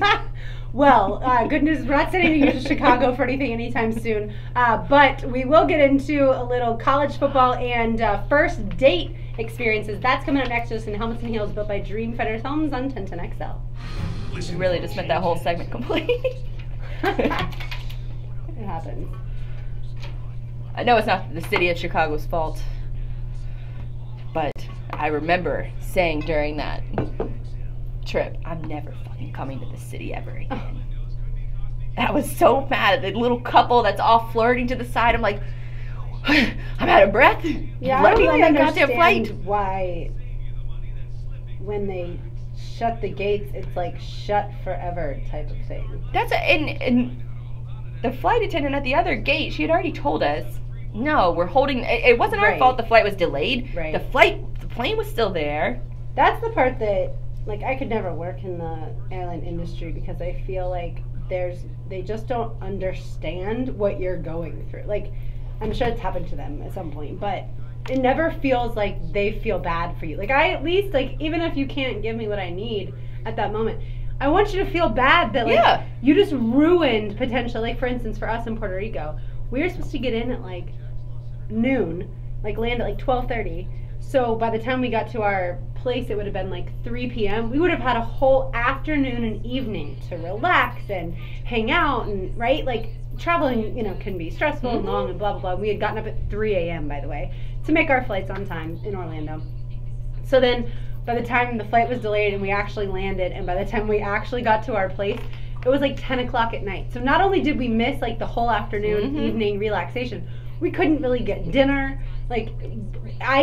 Well, good news, we're not sending you to Chicago for anything anytime soon. But we will get into a little college football and first date experiences. That's coming up next, just in Helmets and Heels, built by Dreamfinders Homes on 1010XL. We really just spent that whole segment completely. It happens. I know it's not the city of Chicago's fault, but I remember saying during that trip, I'm never fucking coming to the city ever again. I was so mad at the little couple that's all flirting to the side. I'm like, I'm out of breath. Yeah, Let I me don't on really that goddamn flight. understand why when they shut the gates, it's like shut forever type of thing. That's and the flight attendant at the other gate, she had already told us, no, we're holding. It wasn't our Right. fault the flight was delayed. Right. The plane was still there. That's the part that, like, I could never work in the airline industry because I feel like they just don't understand what you're going through. Like, I'm sure it's happened to them at some point, but it never feels like they feel bad for you. Like, I at least, like, even if you can't give me what I need at that moment, I want you to feel bad that, like, you just ruined potential. Like, for instance, for us in Puerto Rico, we were supposed to get in at, like, noon, like, land at, like, 12:30. So by the time we got to our place, it would have been like 3 p.m. We would have had a whole afternoon and evening to relax and hang out, and right, like, traveling, you know, can be stressful and long and blah blah blah. We had gotten up at 3 a.m. by the way to make our flights on time in Orlando. So then by the time the flight was delayed and we actually landed, and by the time we actually got to our place, it was like 10 o'clock at night. So not only did we miss like the whole afternoon, evening relaxation, we couldn't really get dinner. Like, I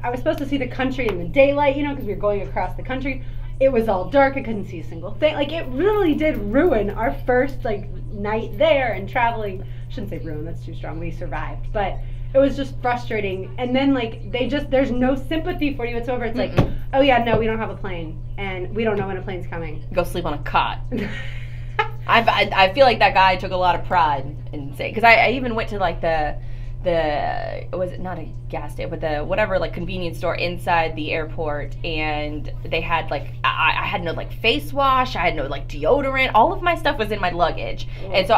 was supposed to see the country in the daylight, you know, because we were going across the country. It was all dark. I couldn't see a single thing. Like, it really did ruin our first, like, night there and traveling. I shouldn't say ruin, that's too strong. We survived. But it was just frustrating. And then, like, there's no sympathy for you whatsoever. It's like, oh, yeah, no, we don't have a plane. And we don't know when a plane's coming. Go sleep on a cot. I feel like that guy took a lot of pride in saying, because I even went to, like, was it not a gas station, but the whatever, like, convenience store inside the airport, and they had, like, I had no, like, face wash, I had no, like, deodorant, all of my stuff was in my luggage. And so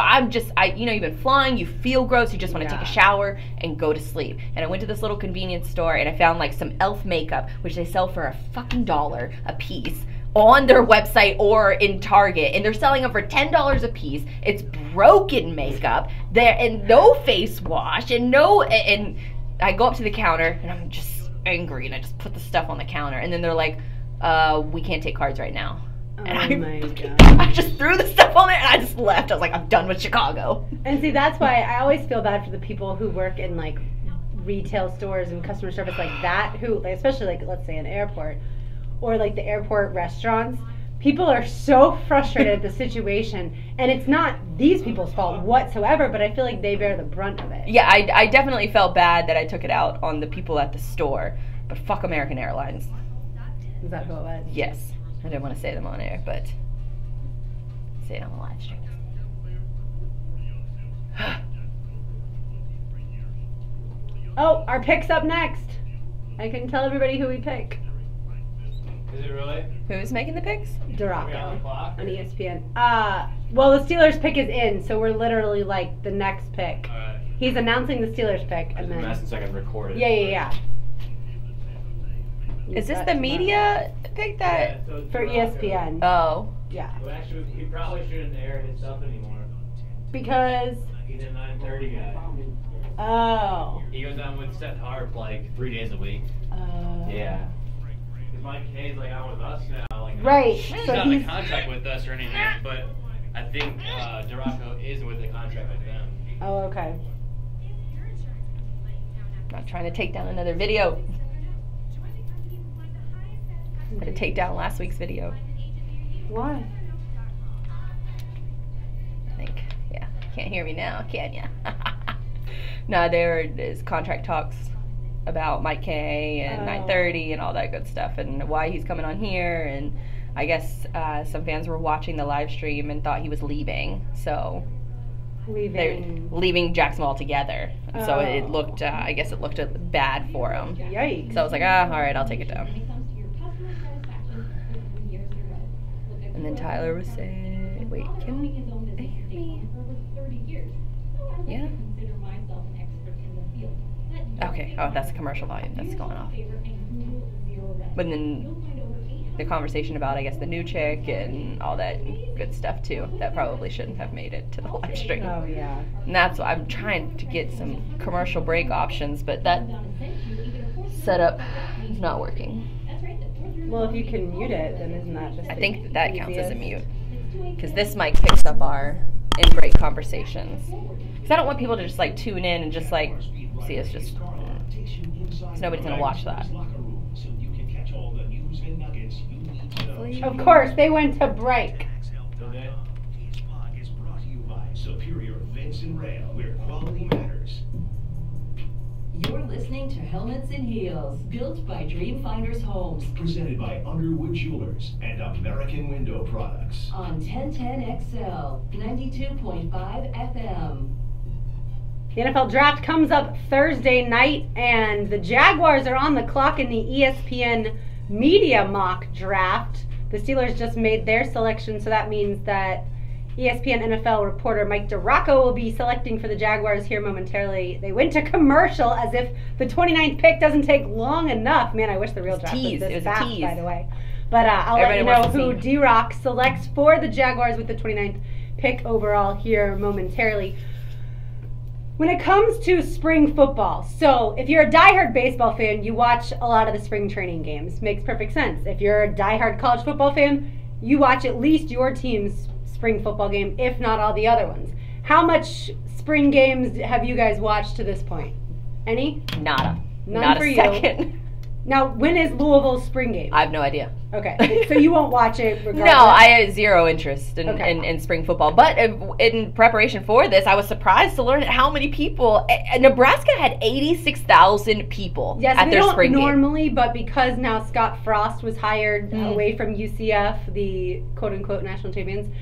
you know, you've been flying, you feel gross, you just want to take a shower and go to sleep. And I went to this little convenience store, and I found, like, some elf makeup, which they sell for $1 a piece on their website or in Target, and they're selling them for $10 a piece. It's broken makeup there, and no face wash, and I go up to the counter, and I'm just angry, and I just put the stuff on the counter, and then they're like, we can't take cards right now. And my God. I just threw the stuff on there, and I just left. I was like, I'm done with Chicago. And see, that's why I always feel bad for the people who work in, like, retail stores and customer service like that, who, like, especially, like, let's say an airport, or like the airport restaurants. People are so frustrated at the situation, and it's not these people's fault whatsoever, but I feel like they bear the brunt of it. Yeah, I definitely felt bad that I took it out on the people at the store, but fuck American Airlines. Is that who it was? Yes. I didn't want to say them on air, but say it on the live stream. Oh, our pick's up next. I can tell everybody who we pick. Is it really? Who's making the picks? Duraco on ESPN. Well, the Steelers pick is in, so we're literally like the next pick. Alright. He's announcing the Steelers pick, and then Since I can record it. yeah. Is this the media pick that? so it's for Duraco. ESPN? Oh. Yeah, Well, actually, he probably shouldn't air his stuff anymore. because He's a 9:30 guy. oh. He goes on with Seth Harp like 3 days a week. Yeah. Because Mike K's like on with us now. Like, Right, He's so not in he's- a contract with us or anything, but I think Duraco is with a contract with them. Oh, okay. Not trying to take down another video. Had to take down last week's video. Why? I think. Yeah. Can't hear me now, can ya? No, there's contract talks about Mike K and 9:30 and all that good stuff, and why he's coming on here. And I guess some fans were watching the live stream and thought he was leaving. So they're leaving Jacksonville altogether. And so it looked, I guess it looked bad for him. Yikes. So I was like, all right, I'll take it down. And then Tyler was saying, wait, can they hear me? Yeah. Okay. Oh, that's the commercial volume that's going off. But then the conversation about, I guess, the new chick and all that good stuff too. That probably shouldn't have made it to the live stream. Oh yeah. And that's why I'm trying to get some commercial break options, but that setup is not working. Well, if you can mute it, then isn't that just I think that counts as a mute. Because this mic picks up our in-break conversations. Because I don't want people to just like tune in and just like see us just. Because nobody's going to watch that. Of course, they went to break. Each blog is brought to you by Superior Fence and Rail, where quality matters. You're listening to Helmets and Heels, built by Dreamfinders Homes Presented by Underwood Jewelers and American Window Products. on 1010XL, 92.5 FM. The NFL draft comes up Thursday night, and the Jaguars are on the clock in the ESPN media mock draft. The Steelers just made their selection, so that means that ESPN NFL reporter Mike DeRocco will be selecting for the Jaguars here momentarily. They went to commercial as if the 29th pick doesn't take long enough. Man, I wish the real draft was this fast, by the way. But I'll let you know who D-Rock selects for the Jaguars with the 29th pick overall here momentarily. When it comes to spring football, so if you're a diehard baseball fan, you watch a lot of the spring training games. Makes perfect sense. If you're a diehard college football fan, you watch at least your team's spring football game, if not all the other ones. How much spring games have you guys watched to this point? Any? Nada. None Not for a you. second. Now, when is Louisville's spring game? I have no idea. Okay, so you won't watch it regardless? No, I have zero interest in spring football. But in preparation for this, I was surprised to learn how many people. Nebraska had 86,000 people at their spring game. Yes, normally, but because now Scott Frost was hired away from UCF, the quote-unquote national champions,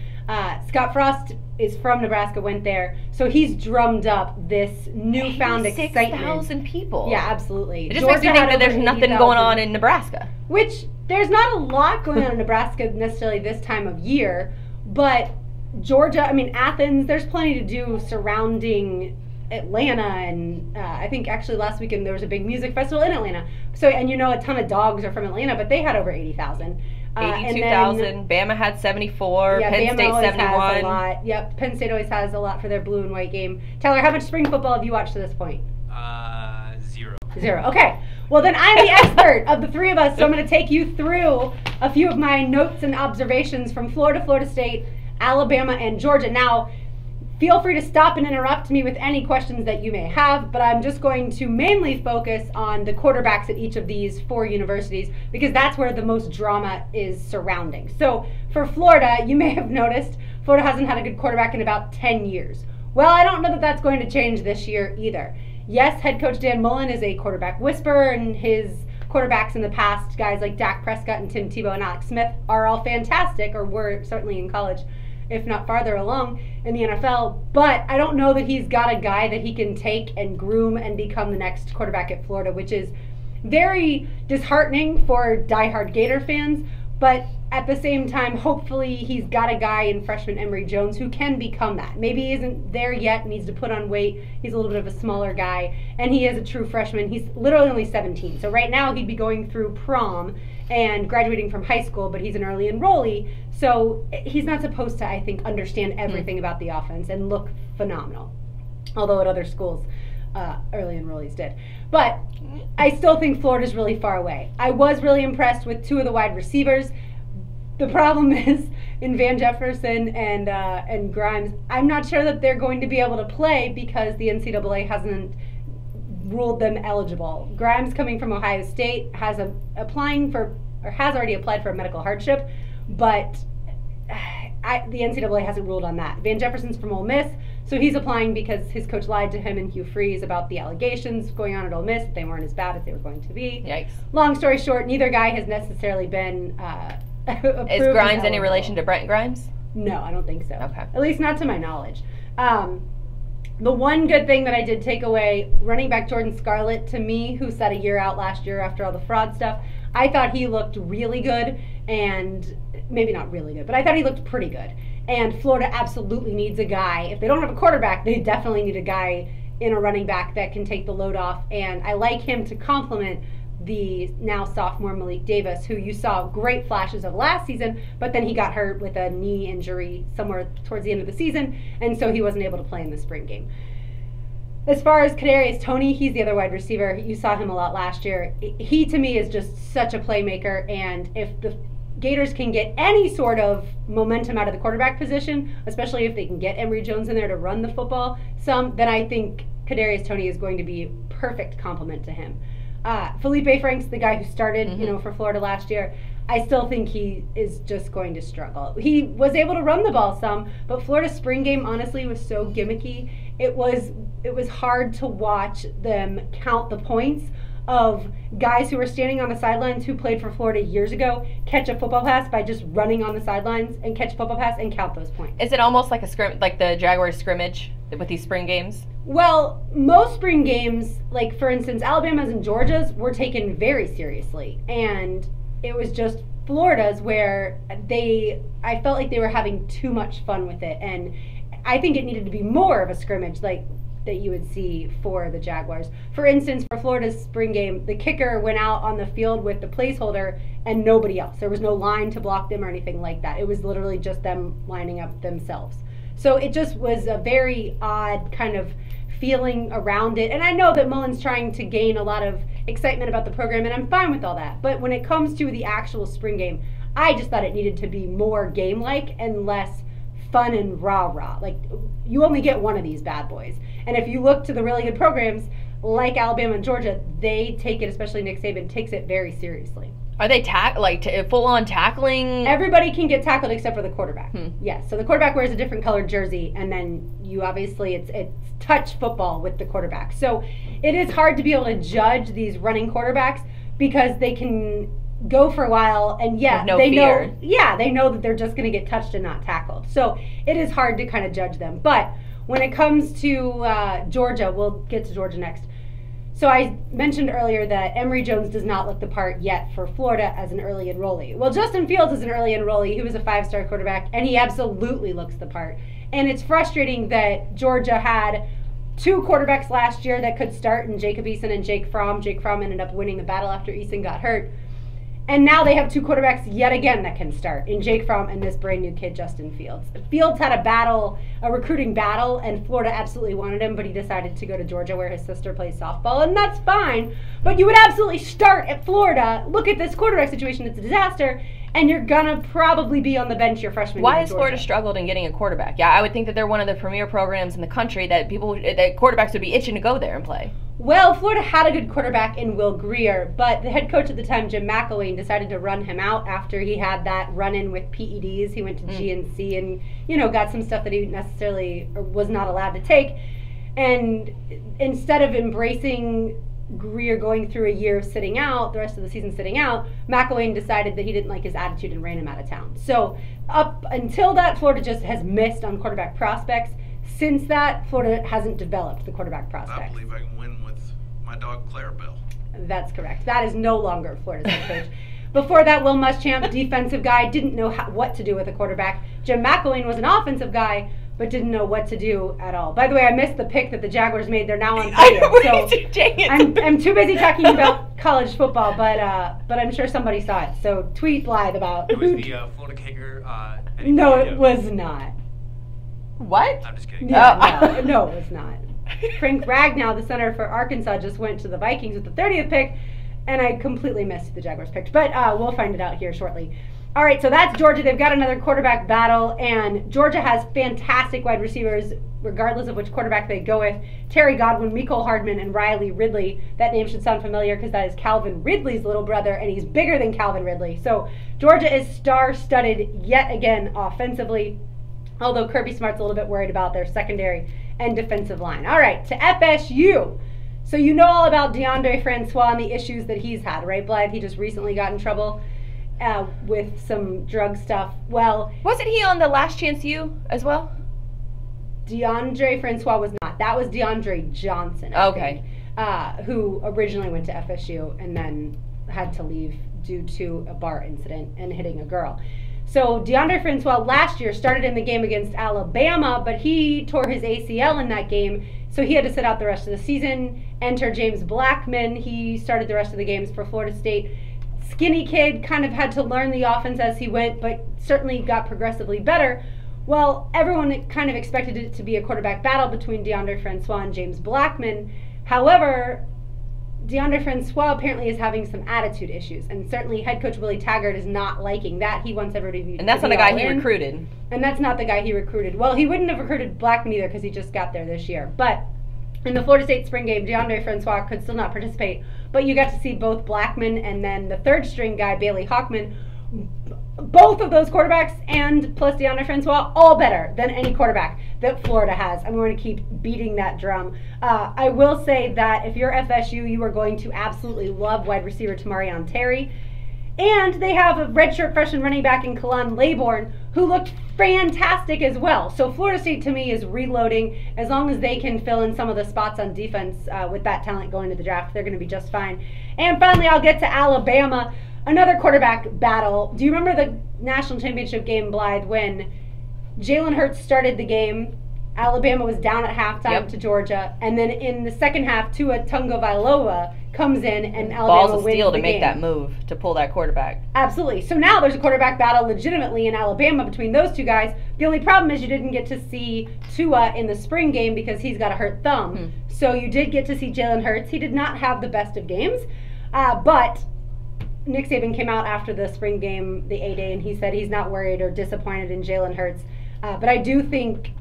Scott Frost is from Nebraska, went there, so he's drummed up this newfound excitement. 86,000 people. Yeah, absolutely. It just makes me think that there's nothing going on in Nebraska. Which, there's not a lot going on in Nebraska necessarily this time of year, but Georgia, I mean, Athens, there's plenty to do surrounding Atlanta, and I think actually last weekend there was a big music festival in Atlanta. So, and you know, a ton of dogs are from Atlanta, but they had over 80,000. 82,000. Bama had 74. Yeah, Penn Bama State always 71. has a lot. Yep, Penn State always has a lot for their blue and white game. Tyler, how much spring football have you watched to this point? 0. 0. Okay. Well, then I'm the expert of the three of us, so I'm going to take you through a few of my notes and observations from Florida, Florida State, Alabama, and Georgia. Now, feel free to stop and interrupt me with any questions that you may have, but I'm just going to mainly focus on the quarterbacks at each of these 4 universities because that's where the most drama is surrounding. So for Florida, you may have noticed Florida hasn't had a good quarterback in about 10 years. Well, I don't know that that's going to change this year either. Yes, head coach Dan Mullen is a quarterback whisperer, and his quarterbacks in the past, guys like Dak Prescott and Tim Tebow and Alex Smith, are all fantastic, or were certainly in college, if not farther along in the NFL. But I don't know that he's got a guy that he can take and groom and become the next quarterback at Florida, which is very disheartening for diehard Gator fans. But at the same time, hopefully he's got a guy in freshman Emory Jones who can become that. Maybe he isn't there yet, needs to put on weight. He's a little bit of a smaller guy, and he is a true freshman. He's literally only 17. So right now he'd be going through prom and graduating from high school, but he's an early enrollee. So he's not supposed to, I think, understand everything about the offense and look phenomenal. Although at other schools, early enrollees did. But I still think Florida's really far away. I was really impressed with 2 of the wide receivers. The problem is in Van Jefferson and Grimes, I'm not sure that they're going to be able to play because the NCAA hasn't ruled them eligible. Grimes, coming from Ohio State, has already applied for a medical hardship, but the NCAA hasn't ruled on that. Van Jefferson's from Ole Miss, So he's applying because his coach lied to him and Hugh Freeze about the allegations going on at Ole Miss. They weren't as bad as they were going to be. Yikes. Long story short, neither guy has necessarily been approved. Is Grimes any eligible. relation to Brent Grimes? No, I don't think so. Okay. At least not to my knowledge. The one good thing that I did take away, running back Jordan Scarlett, to me, who sat a year out last year after all the fraud stuff, I thought he looked really good, and maybe not really good, but I thought he looked pretty good. And Florida absolutely needs a guy. If they don't have a quarterback, they definitely need a guy in a running back that can take the load off. And I like him to complement the now sophomore Malik Davis, who you saw great flashes of last season, but then he got hurt with a knee injury somewhere towards the end of the season, and so he wasn't able to play in the spring game. As far as Kadarius Toney, he's the other wide receiver. You saw him a lot last year. He, to me, is just such a playmaker, and if the Gators can get any sort of momentum out of the quarterback position, especially if they can get Emory Jones in there to run the football some, then I think Kadarius Toney is going to be a perfect complement to him. Felipe Franks, the guy who started, for Florida last year, I still think he is just going to struggle. He was able to run the ball some, but Florida's spring game honestly was so gimmicky. It was hard to watch them count the points of guys who were standing on the sidelines who played for Florida years ago catch a football pass by just running on the sidelines and catch a football pass and count those points. Is it almost like like the Jaguars scrimmage with these spring games? Well, most spring games, like for instance, Alabama's and Georgia's, were taken very seriously. And it was just Florida's where I felt like they were having too much fun with it. And I think it needed to be more of a scrimmage like that you would see for the Jaguars. For instance, for Florida's spring game, the kicker went out on the field with the placeholder and nobody else. There was no line to block them or anything like that. It was literally just them lining up themselves. So it just was a very odd kind of feeling around it. And I know that Mullen's trying to gain a lot of excitement about the program, and I'm fine with all that. But when it comes to the actual spring game, I just thought it needed to be more game-like and less fun and rah-rah. Like, you only get one of these bad boys. And if you look to the really good programs, like Alabama and Georgia, they take it, especially Nick Saban, takes it very seriously. Are they full-on tackling? Everybody can get tackled except for the quarterback. Yes, so the quarterback wears a different colored jersey, and then you obviously, it's touch football with the quarterback. So it is hard to be able to judge these running quarterbacks because they can go for a while, and they know that they're just going to get touched and not tackled. So it is hard to kind of judge them. But when it comes to Georgia, we'll get to Georgia next. So I mentioned earlier that Emory Jones does not look the part yet for Florida as an early enrollee. Well, Justin Fields is an early enrollee. He was a 5-star quarterback, and he absolutely looks the part. And it's frustrating that Georgia had 2 quarterbacks last year that could start in Jacob Eason and Jake Fromm. Jake Fromm ended up winning the battle after Eason got hurt. And now they have 2 quarterbacks yet again that can start in Jake Fromm and this brand new kid, Justin Fields. Fields had a recruiting battle, and Florida absolutely wanted him, but he decided to go to Georgia where his sister plays softball, and that's fine. But you would absolutely start at Florida. Look at this quarterback situation. It's a disaster, and you're going to probably be on the bench your freshman year. Why has Florida struggled in getting a quarterback? Yeah, I would think that they're one of the premier programs in the country that quarterbacks would be itching to go there and play. Well, Florida had a good quarterback in Will Grier, but the head coach at the time, Jim McElwain, decided to run him out after he had that run-in with PEDs. He went to GNC and, got some stuff that he necessarily was not allowed to take. And instead of embracing Grier going through a year sitting out, the rest of the season sitting out, McElwain decided that he didn't like his attitude and ran him out of town. So up until that, Florida just has missed on quarterback prospects. Since that, Florida hasn't developed the quarterback prospects. I believe I can win with my dog Clarabelle. That's correct. That is no longer Florida's head coach. Before that, Will Muschamp, defensive guy, didn't know what to do with a quarterback. Jim McElwain was an offensive guy, but didn't know what to do at all. By the way, I missed the pick that the Jaguars made. They're now on video. So I'm too busy talking about college football, but I'm sure somebody saw it. So tweet Blythe about it. Was the Florida kicker? No, it was not. What? I'm just kidding. Yeah, no, it was not. Frank Ragnow, the center for Arkansas, just went to the Vikings with the 30th pick, and I completely missed the Jaguars picked. But we'll find it out here shortly. All right, so that's Georgia. They've got another quarterback battle, and Georgia has fantastic wide receivers, regardless of which quarterback they go with. Terry Godwin, Mecole Hardman, and Riley Ridley. That name should sound familiar because that is Calvin Ridley's little brother, and he's bigger than Calvin Ridley. So Georgia is star-studded yet again offensively. Although Kirby Smart's a little bit worried about their secondary and defensive line. All right, to FSU. So you know all about DeAndre Francois and the issues that he's had, right, Blythe? He just recently got in trouble with some drug stuff. Well, wasn't he on the Last Chance U as well? DeAndre Francois was not. That was DeAndre Johnson, I think, who originally went to FSU and then had to leave due to a bar incident and hitting a girl. So DeAndre Francois last year started in the game against Alabama, but he tore his ACL in that game, so he had to sit out the rest of the season. Enter James Blackman. He started the rest of the games for Florida State. Skinny kid, kind of had to learn the offense as he went, but certainly got progressively better. Well, everyone kind of expected it to be a quarterback battle between DeAndre Francois and James Blackman. However, DeAndre Francois apparently is having some attitude issues, and certainly head coach Willie Taggart is not liking that. He wants everybody to be And that's not the guy he recruited. And that's not the guy he recruited. Well, he wouldn't have recruited Blackman either because he just got there this year. But in the Florida State spring game, DeAndre Francois could still not participate, but you got to see both Blackman and then the third string guy, Bailey Hawkman. Both of those quarterbacks and plus DeAndre Francois, all better than any quarterback that Florida has. I'm going to keep beating that drum. I will say that if you're FSU, you are going to absolutely love wide receiver Tamarion Terry. And they have a redshirt freshman running back in Kalan Laybourne who looked fantastic as well. So Florida State to me is reloading. As long as they can fill in some of the spots on defense with that talent going to the draft, they're going to be just fine. And finally, I'll get to Alabama. Another quarterback battle. Do you remember the national championship game, Blythe, when Jalen Hurts started the game? Alabama was down at halftime to Georgia, and then in the second half, Tua Tagovailoa comes in, and Alabama balls of wins steel the to make game. that move to pull that quarterback. Absolutely. So now there's a quarterback battle legitimately in Alabama between those two guys. The only problem is you didn't get to see Tua in the spring game because he's got a hurt thumb. So you did get to see Jalen Hurts. He did not have the best of games, but Nick Saban came out after the spring game, the A-Day, and he said he's not worried or disappointed in Jalen Hurts. But I do think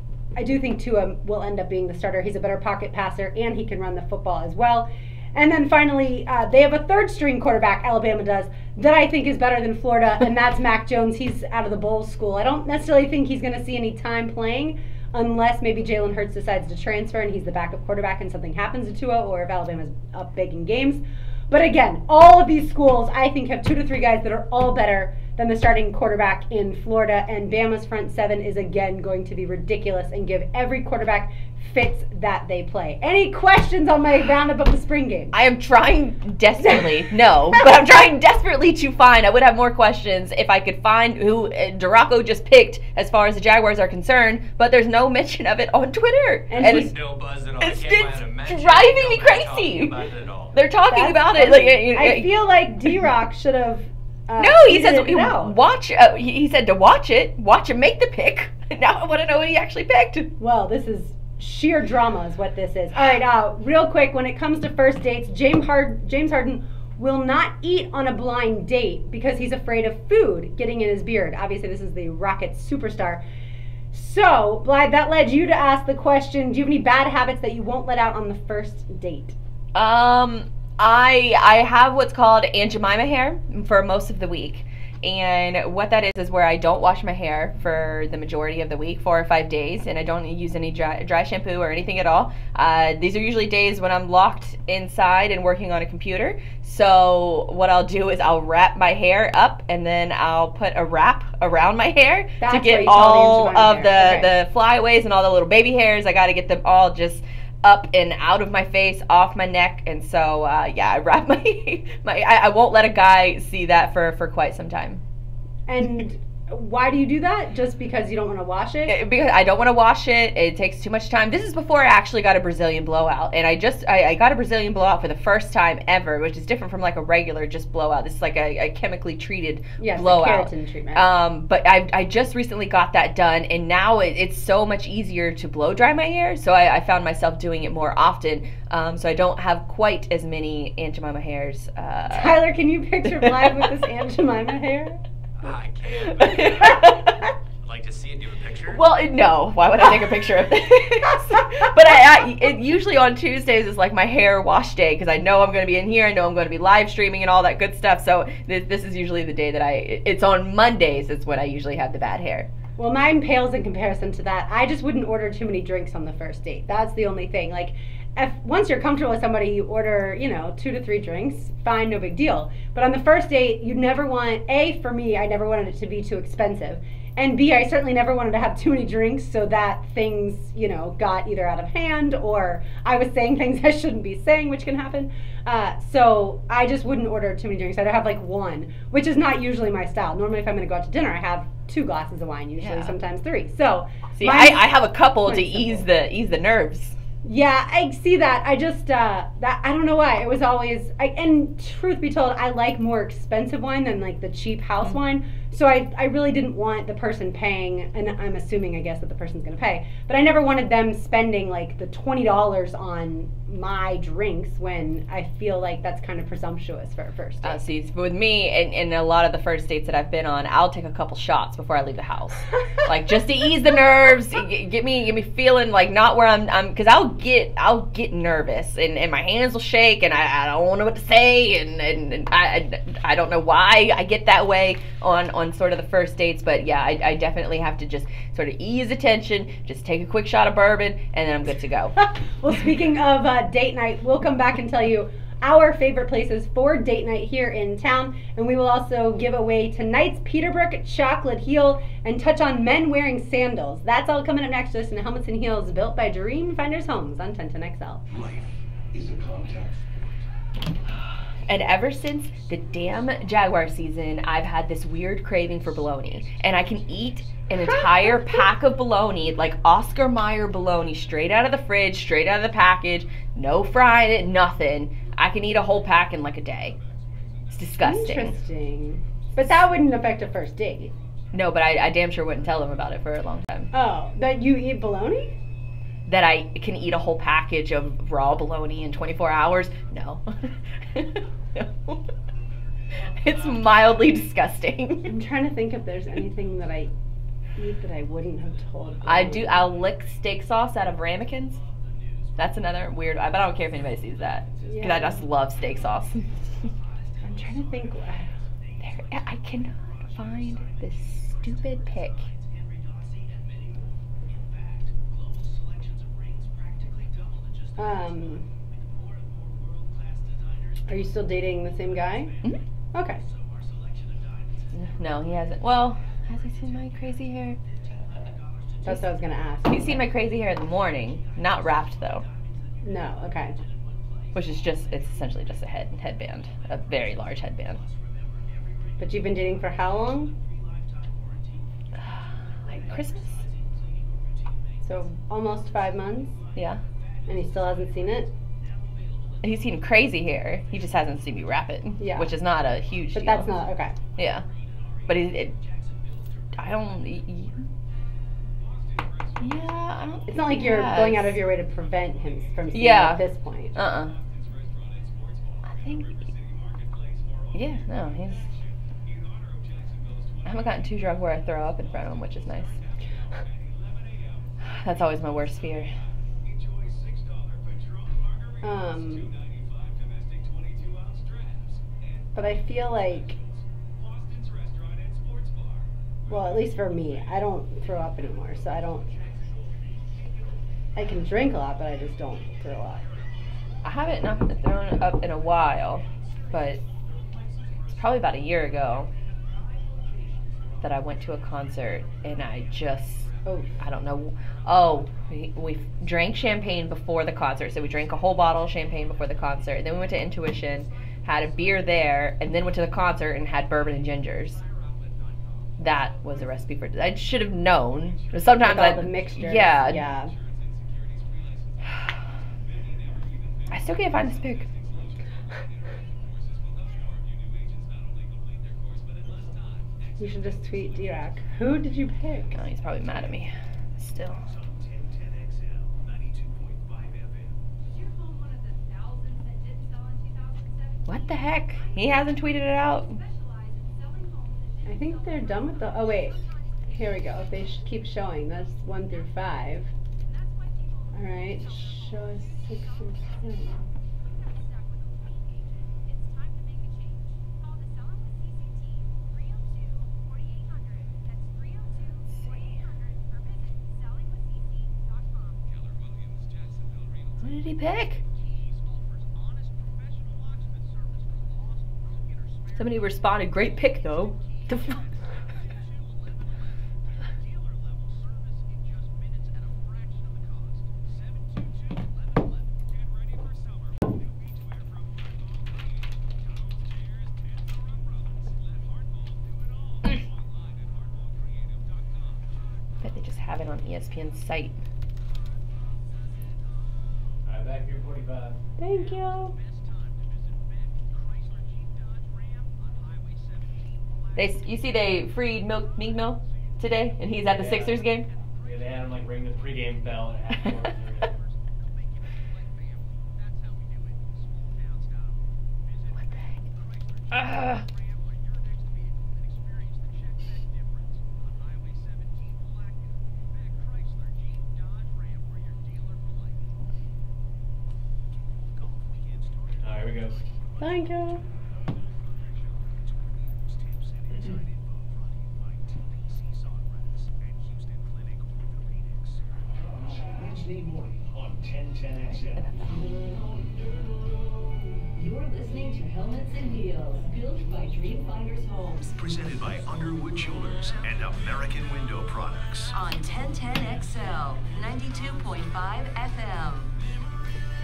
Tua will end up being the starter. He's a better pocket passer, and he can run the football as well. And then finally, they have a third-string quarterback, Alabama does, that I think is better than Florida, and that's Mac Jones. He's out of the bowl school. I don't necessarily think he's going to see any time playing unless maybe Jalen Hurts decides to transfer and he's the backup quarterback and something happens to Tua, or if Alabama's up big in games. But again, all of these schools, I think, have 2 to 3 guys that are all better than the starting quarterback in Florida. And Bama's front seven is, again, going to be ridiculous and give every quarterback fits that they play. Any questions on my roundup of the spring game? I am trying desperately, but I'm trying desperately to find. I would have more questions if I could find who Duraco just picked as far as the Jaguars are concerned, but there's no mention of it on Twitter. And there's no buzz at all. It's driving me crazy. They're talking about it. I feel like D-Rock should have. No, he says watch. He said to watch it and make the pick. Now I want to know what he actually picked. Well, this is sheer drama is what this is. All right, real quick, when it comes to first dates, James Harden will not eat on a blind date because he's afraid of food getting in his beard. Obviously, this is the Rockets superstar. So, Blythe, that led you to ask the question, do you have any bad habits that you won't let out on the first date? I have what's called Aunt Jemima hair for most of the week. And what that is where I don't wash my hair for the majority of the week, 4 or 5 days, and I don't use any dry shampoo or anything at all. These are usually days when I'm locked inside and working on a computer. So what I'll do is I'll wrap my hair up, and then I'll put a wrap around my hair to get all of the flyaways and all the little baby hairs. I got to get them all just up and out of my face, off my neck, and so I wrap I won't let a guy see that for quite some time. And why do you do that? Just because you don't want to wash it? Because I don't want to wash it. It takes too much time. This is before I actually got a Brazilian blowout, and I got a Brazilian blowout for the first time ever, which is different from like a regular just blowout. This is like a chemically treated blowout. Keratin treatment. But I just recently got that done, and now it's so much easier to blow dry my hair. So I found myself doing it more often. So I don't have quite as many Aunt Jemima hairs. Tyler, can you picture Blythe with this Aunt Jemima hair? I can't. I'd like to see it. Do you have a picture? Well, no. Why would I take a picture of this? But it usually on Tuesdays is like my hair wash day because I know I'm going to be in here. I know I'm going to be live streaming and all that good stuff. So this is usually the day that it's on Mondays. It's when I usually have the bad hair. Well, mine pales in comparison to that. I just wouldn't order too many drinks on the first date. That's the only thing. Like, if once you're comfortable with somebody, you order, 2 to 3 drinks. Fine, no big deal. But on the first date, you never want, A, for me, I never wanted it to be too expensive. And B, I certainly never wanted to have too many drinks so that things, got either out of hand or I was saying things I shouldn't be saying, which can happen. So I just wouldn't order too many drinks. I'd have like 1, which is not usually my style. Normally, if I'm going to go out to dinner, I have 2 glasses of wine, usually, sometimes 3. So see, I have a couple to ease the nerves. Yeah, I see that. I just that I don't know why. It was always and truth be told, I like more expensive wine than like the cheap house wine. So I really didn't want the person paying, and I'm assuming, I guess, that the person's going to pay. But I never wanted them spending like the $20 on my drinks when I feel like that's kind of presumptuous for a first date. See, with me and a lot of the first dates that I've been on, I'll take a couple shots before I leave the house, like just to ease the nerves, get me feeling like not where I'm, because I'll get nervous and my hands will shake and I don't know what to say and I don't know why I get that way on sort of the first dates, but yeah, I definitely have to just sort of ease the tension, just take a quick shot of bourbon, and then I'm good to go. Well, speaking of date night, we'll come back and tell you our favorite places for date night here in town, and we will also give away tonight's Peterbrook chocolate heel and touch on men wearing sandals. That's all coming up next to us in Helmets and Heels, built by Dreamfinders Homes on 1010XL. Life is a contact sport. And ever since the damn Jaguar season, I've had this weird craving for bologna. And I can eat an entire pack of bologna, like Oscar Mayer bologna, straight out of the fridge, straight out of the package, no frying it, nothing. I can eat a whole pack in like a day. It's disgusting. Interesting. But that wouldn't affect a first date. No, but I damn sure wouldn't tell them about it for a long time. Oh, that you eat bologna? That I can eat a whole package of raw bologna in 24 hours? No. No. It's mildly disgusting. I'm trying to think if there's anything that I eat that I wouldn't have told. I'll lick steak sauce out of ramekins. That's another weird, but I don't care if anybody sees that. Because I just love steak sauce. I'm trying to think. I cannot find this stupid pic. Are you still dating the same guy? Mm-hmm. Okay. No, he hasn't. Well, has he seen my crazy hair? That's what I was going to ask. He's seen my crazy hair in the morning. Not wrapped, though. No, okay. Which is it's essentially just a headband. A very large headband. But you've been dating for how long? Like Christmas? So almost 5 months? Yeah. And he still hasn't seen it? He's seen crazy hair. He just hasn't seen me wrap it. Yeah. Which is not a huge deal. But that's not, okay. Yeah. But I don't... Yeah, I don't... It's not like you're going out of your way to prevent him from seeing it at this point. I think... Yeah, no, he's... I haven't gotten too drunk where I throw up in front of him, which is nice. That's always my worst fear. But I feel like, well, at least for me, I don't throw up anymore, so I can drink a lot, but I just don't throw up. I haven't not thrown up in a while, but it's probably about a year ago that I went to a concert and I don't know. We drank champagne before the concert. So we drank a whole bottle of champagne before the concert. Then we went to Intuition, had a beer there, and then went to the concert and had bourbon and gingers. That was a recipe for... I should have known. Sometimes all the mixtures. Yeah. I still can't find this pic. You should just tweet D-Rock. Who did you pick? Oh, he's probably mad at me. Still. What the heck? He hasn't tweeted it out. I think they're done with the... Oh, wait. Here we go. If they keep showing, that's 1 through 5. All right. Show us 6 through 10. did he pick? Somebody responded, great pick though. The fuck? Bet they just have it on ESPN's site. Alright, back here, 45. Thank you. You see they freed Meek Mill today, and he's at the Sixers game? Yeah, they had him like ring the pregame bell at half court and everything. What the heck? Ah. Alright, here we go. Thank you. Wednesday morning on 1010XL. You're listening to Helmets and Heels, built by Dreamfinders Homes. Presented by Underwood Jewelers and American Window Products. On 1010XL, 92.5 FM.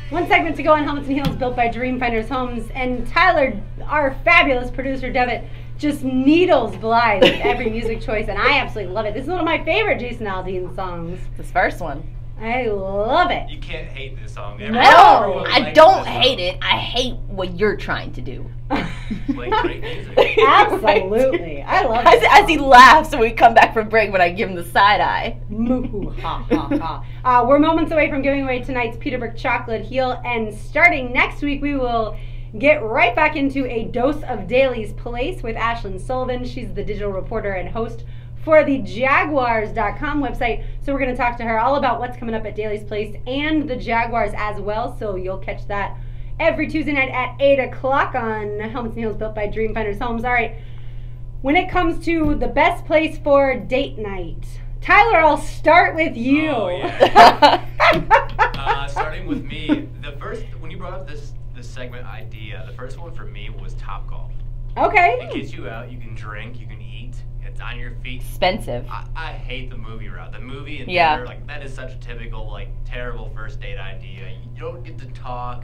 One segment to go on Helmets and Heels, built by Dreamfinders Homes. And Tyler, our fabulous producer, Devitt, just needles Blythe with every music choice, and I absolutely love it. This is one of my favorite Jason Aldean songs. This first one. I love it. You can't hate this song. No, I don't hate it. I hate what you're trying to do. Play great music. Absolutely. I love it. As he laughs when we come back from break when I give him the side eye. Moo ha ha ha. We're moments away from giving away tonight's Peterbrooke chocolate heel, and starting next week we will get right back into a dose of Daly's Place with Ashlyn Sullivan. She's the digital reporter and host for the Jaguars.com website. So we're going to talk to her all about what's coming up at Daly's Place and the Jaguars as well. So you'll catch that every Tuesday night at 8 o'clock on Helmets and Heels, built by Dreamfinders Homes. All right, when it comes to the best place for date night, Tyler, I'll start with you. Oh, yeah. Starting with me, when you brought up this segment idea, the first one for me was Topgolf. Okay. It gets you out, you can drink, you can eat, it's on your feet. Expensive. I hate the movie route. The movie and Yeah. dinner, like, that is such a typical, like, terrible first date idea. You don't get to talk.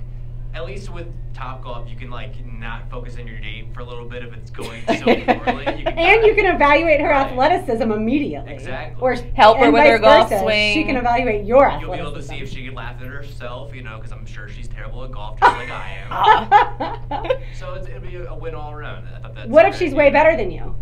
At least with Topgolf, you can, like, not focus on your date for a little bit if it's going so poorly. And you can evaluate her athleticism immediately. Exactly. Or help her and with vice her golf versa. swing. She can evaluate your You'll athleticism. be able to see if she can laugh at herself, you know, because I'm sure she's terrible at golf, just like I am. So it'd be a win all around. I thought that's What if she's way better than you?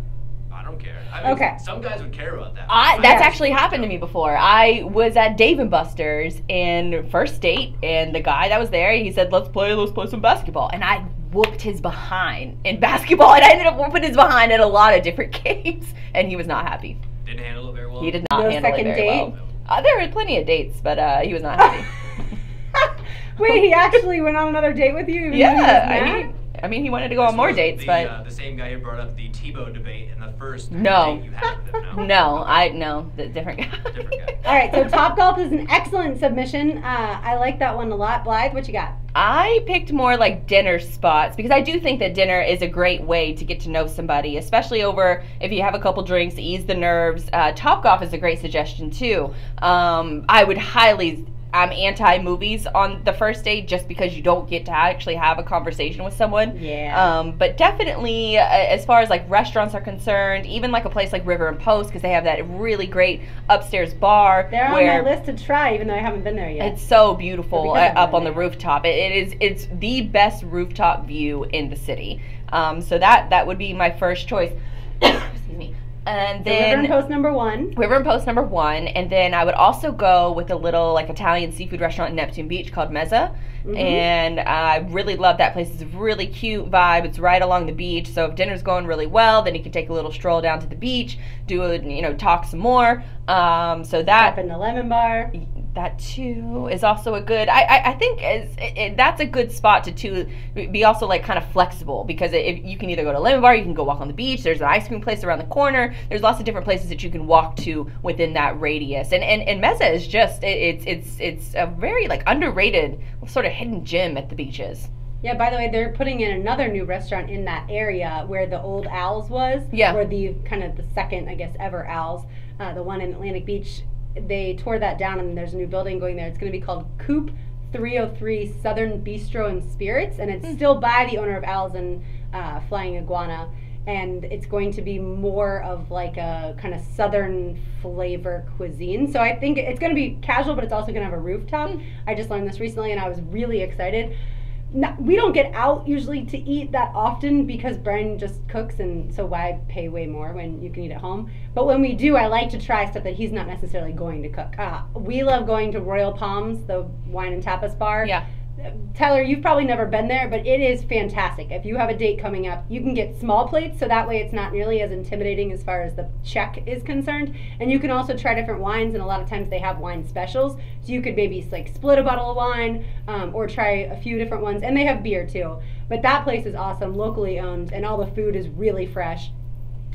I don't care. I mean, Okay. Some guys would care about that. That's actually happened to me before. I was at Dave & Buster's and first date, and the guy that was there, he said, let's play some basketball. And I whooped his behind in basketball, and I ended up whooping his behind at a lot of different games, and he was not happy. Didn't handle it very well. He did not No handle it second very date? well. There were plenty of dates, but he was not happy. Wait, he actually went on another date with you? even though he was mad? I mean, he wanted to go on more dates, but the same guy who brought up the Tebow debate in the first No. date you had with him. no, the different guy. Different guy. All right, so Topgolf is an excellent submission. I like that one a lot. Blythe, what you got? I picked more like dinner spots because I do think that dinner is a great way to get to know somebody, especially over if you have a couple drinks to ease the nerves. Topgolf is a great suggestion too. I'm anti-movies on the first date just because you don't get to actually have a conversation with someone. Yeah. But definitely, as far as like restaurants are concerned, even like a place like River and Post, because they have that really great upstairs bar. They're where on my list to try, even though I haven't been there yet. it's so beautiful Because up on the rooftop. It's the best rooftop view in the city. So that would be my first choice. Excuse me. And So then River and Post number 1. River and Post number 1, and then I would also go with a little like Italian seafood restaurant in Neptune Beach called Mezza, and I really love that place. It's a really cute vibe. It's right along the beach, so if dinner's going really well, then you can take a little stroll down to the beach, talk some more. So that Up in the Lemon Bar. That too is also a good. I think that's a good spot to be also like kind of flexible, because if you can either go to Lemon Bar, you can go walk on the beach. There's an ice cream place around the corner. There's lots of different places that you can walk to within that radius. And Meza is just it's a very like underrated sort of hidden gem at the beaches. Yeah, by the way, they're putting in another new restaurant in that area where the old Owls was. Yeah. Where the kind of the second, I guess, ever Owls, the one in Atlantic Beach. They tore that down and there's a new building going there. It's going to be called Coop 303 Southern Bistro and Spirits, and it's still by the owner of Owls and Flying Iguana, and it's going to be more of like a kind of southern flavor cuisine. So I think it's going to be casual, but it's also going to have a rooftop. I just learned this recently and I was really excited. We don't get out usually to eat that often because Brian just cooks, and so why pay way more when you can eat at home? But when we do, I like to try stuff that he's not necessarily going to cook. We love going to Royal Palms, the wine and tapas bar. Yeah. Tyler, you've probably never been there, but it is fantastic. If you have a date coming up, you can get small plates, so that way it's not nearly as intimidating as far as the check is concerned. And you can also try different wines, and a lot of times they have wine specials, so you could maybe like split a bottle of wine or try a few different ones. And they have beer too. But that place is awesome, locally owned, and all the food is really fresh.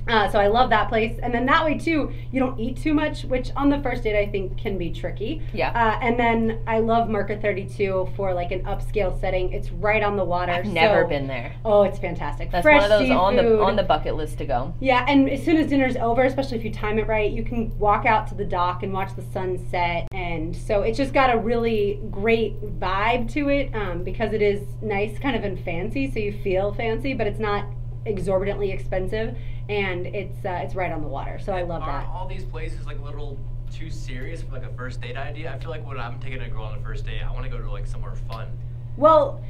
So I love that place. And then that way too, you don't eat too much, which on the first date I think can be tricky. Yeah. And then I love Market 32 for like an upscale setting. It's right on the water. I've never been there. Oh, it's fantastic. That's Fresh one of those seafood. on the bucket list to go. Yeah, and as soon as dinner's over, especially if you time it right, you can walk out to the dock and watch the sunset. And so it's just got a really great vibe to it because it is nice, kind of and fancy, so you feel fancy, but it's not exorbitantly expensive, and it's right on the water, so I love that. Are all these places like a little too serious for like a first date idea? I feel like when I'm taking a girl on a first date, I want to go to like somewhere fun. Well,